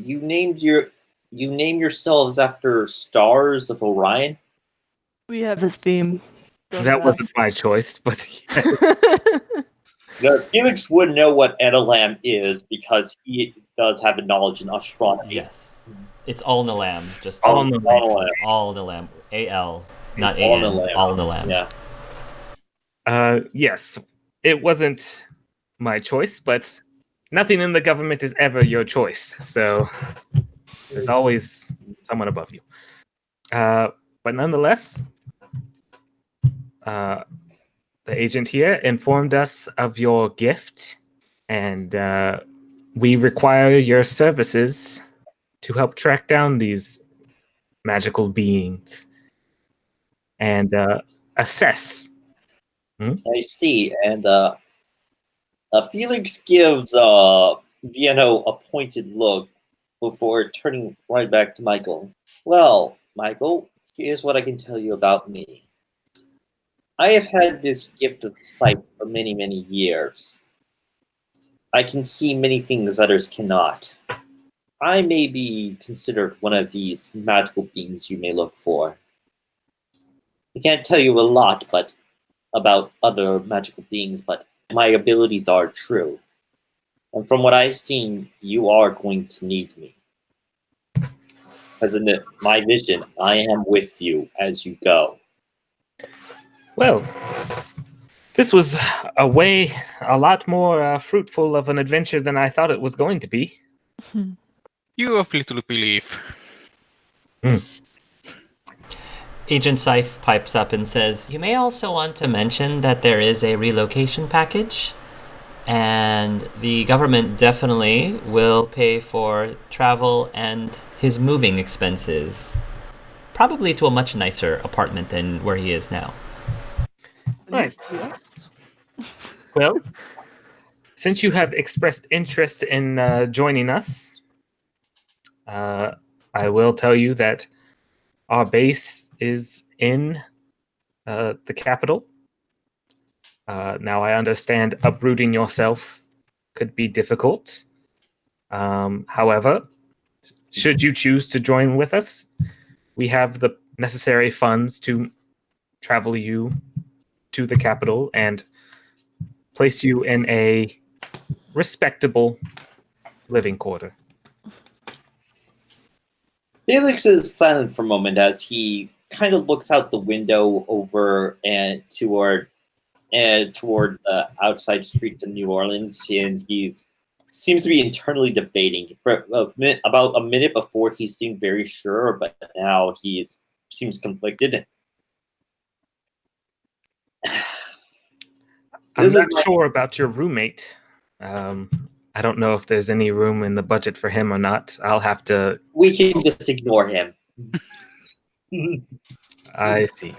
You name yourselves after stars of Orion? We have a theme. That wasn't my choice, but No, Felix would know what Analam is because he does have a knowledge in astronomy. Yes. It's Alnilam. Just Alnilam. Alnilam. A-L. Not Alnilam. A-N. Alnilam. Yeah. Yes. It wasn't my choice, but nothing in the government is ever your choice. So there's always someone above you. But nonetheless, the agent here informed us of your gift, and we require your services to help track down these magical beings and assess. I see. And Felix gives Vienna a pointed look before turning right back to Michael. Well, Michael, here's what I can tell you about me. I have had this gift of sight for many, many years. I can see many things others cannot. I may be considered one of these magical beings you may look for. I can't tell you a lot about other magical beings, but my abilities are true. And from what I've seen, you are going to need me. Because in my vision, I am with you as you go. Well, this was a lot more fruitful of an adventure than I thought it was going to be. You have little belief. Agent Seif pipes up and says, "You may also want to mention that there is a relocation package, and the government definitely will pay for travel and his moving expenses, probably to a much nicer apartment than where he is now." Right. Yes. Well, since you have expressed interest in joining us, I will tell you that our base is in the capital. Now, I understand uprooting yourself could be difficult. However, should you choose to join with us, we have the necessary funds to travel you to the capital and place you in a respectable living quarter. Felix is silent for a moment as he kind of looks out the window over and toward the outside street of New Orleans, and he seems to be internally debating. For about a minute before, he seemed very sure, but now he seems conflicted. I'm not sure about your roommate. I don't know if there's any room in the budget for him or not. I'll have to... We can just ignore him. I see.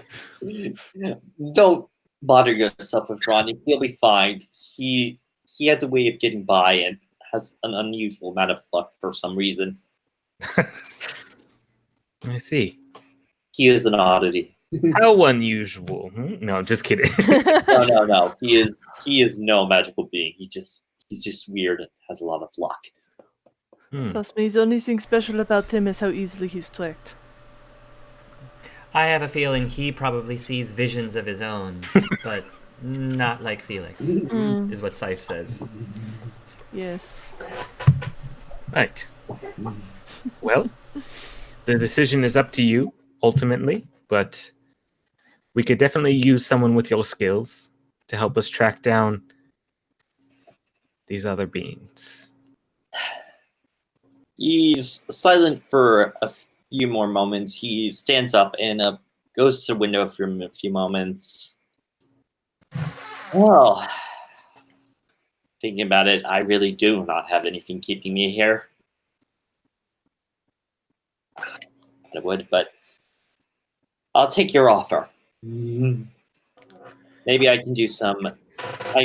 Don't bother yourself with Ronnie. He'll be fine. He has a way of getting by and has an unusual amount of luck for some reason. I see. He is an oddity. How unusual? No, just kidding. No. He is no magical being. He's just weird and has a lot of luck. Trust me, the only thing special about him is how easily he's tricked. I have a feeling he probably sees visions of his own, but not like Felix, is what Scythe says. Yes. Right. Well, the decision is up to you, ultimately, but we could definitely use someone with your skills to help us track down these other beings. He's silent for a few more moments. He stands up and goes to the window for a few moments. Well, thinking about it, I really do not have anything keeping me here. I would, but I'll take your offer. Maybe I can do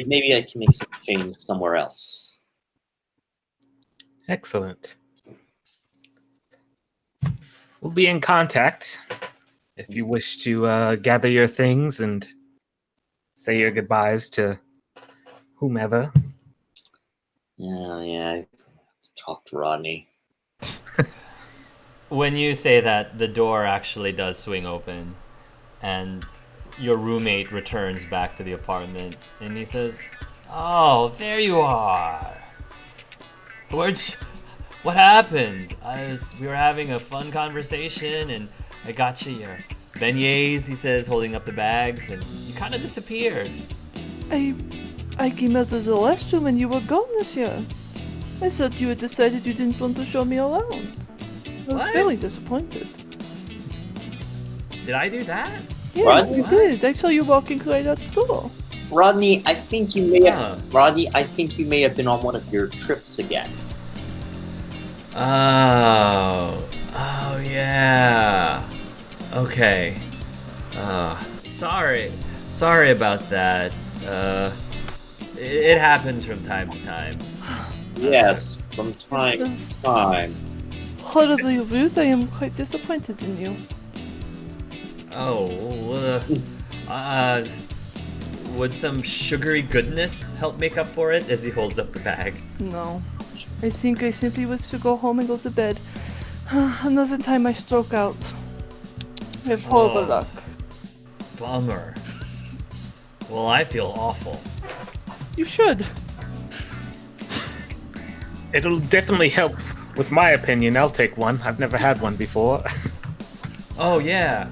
maybe I can make some change somewhere else. Excellent. We'll be in contact if you wish to gather your things and say your goodbyes to whomever. Yeah. Let's talk to Rodney. When you say that, the door actually does swing open, and your roommate returns back to the apartment, and he says, "Oh, there you are. What happened? We were having a fun conversation, and I got you your beignets," he says, holding up the bags, and you kind of disappeared. I came out of the restroom and you were gone, monsieur. I thought you had decided you didn't want to show me around. I was What? very disappointed. Did I do that? Yeah, What? you did. I saw you walking right out the door. Rodney, I think you may have been on one of your trips again. Oh, yeah. Okay. Sorry about that. It happens from time to time. Yes, from time to time. Horribly rude. I am quite disappointed in you. Would some sugary goodness help make up for it? As he holds up the bag. No. I think I simply wish to go home and go to bed. Another time I stroke out. I have horrible luck. Bummer. Well, I feel awful. You should. It'll definitely help with my opinion. I'll take one. I've never had one before. Oh yeah.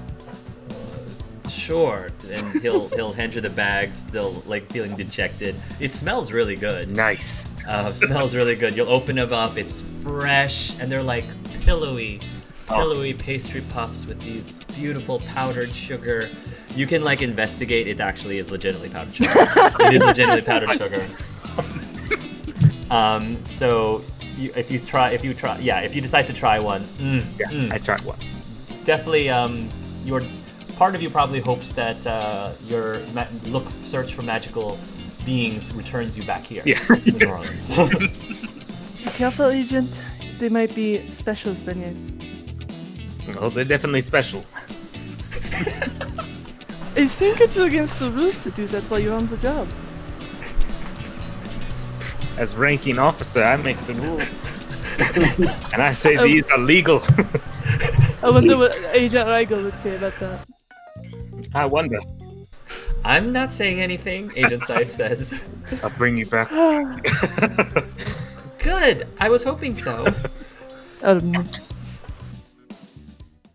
Sure. And he'll hand you the bag, still like feeling dejected. It smells really good. Nice. Smells really good. You'll open them up. It's fresh, and they're like pillowy pastry puffs with these beautiful powdered sugar. You can like investigate. It actually is legitimately powdered sugar. It is legitimately powdered sugar. So if you decide to try one, I tried one. definitely. Your part of you probably hopes that your search for magical beings returns you back here. Yeah. To New Orleans. Be careful, Agent. They might be special beignets. Well, they're definitely special. I think it's against the rules to do that while you're on the job. As ranking officer, I make the rules. And I say these are legal. I wonder what Agent Rigel would say about that. I wonder. I'm not saying anything, Agent Scythe says. I'll bring you back. Good! I was hoping so.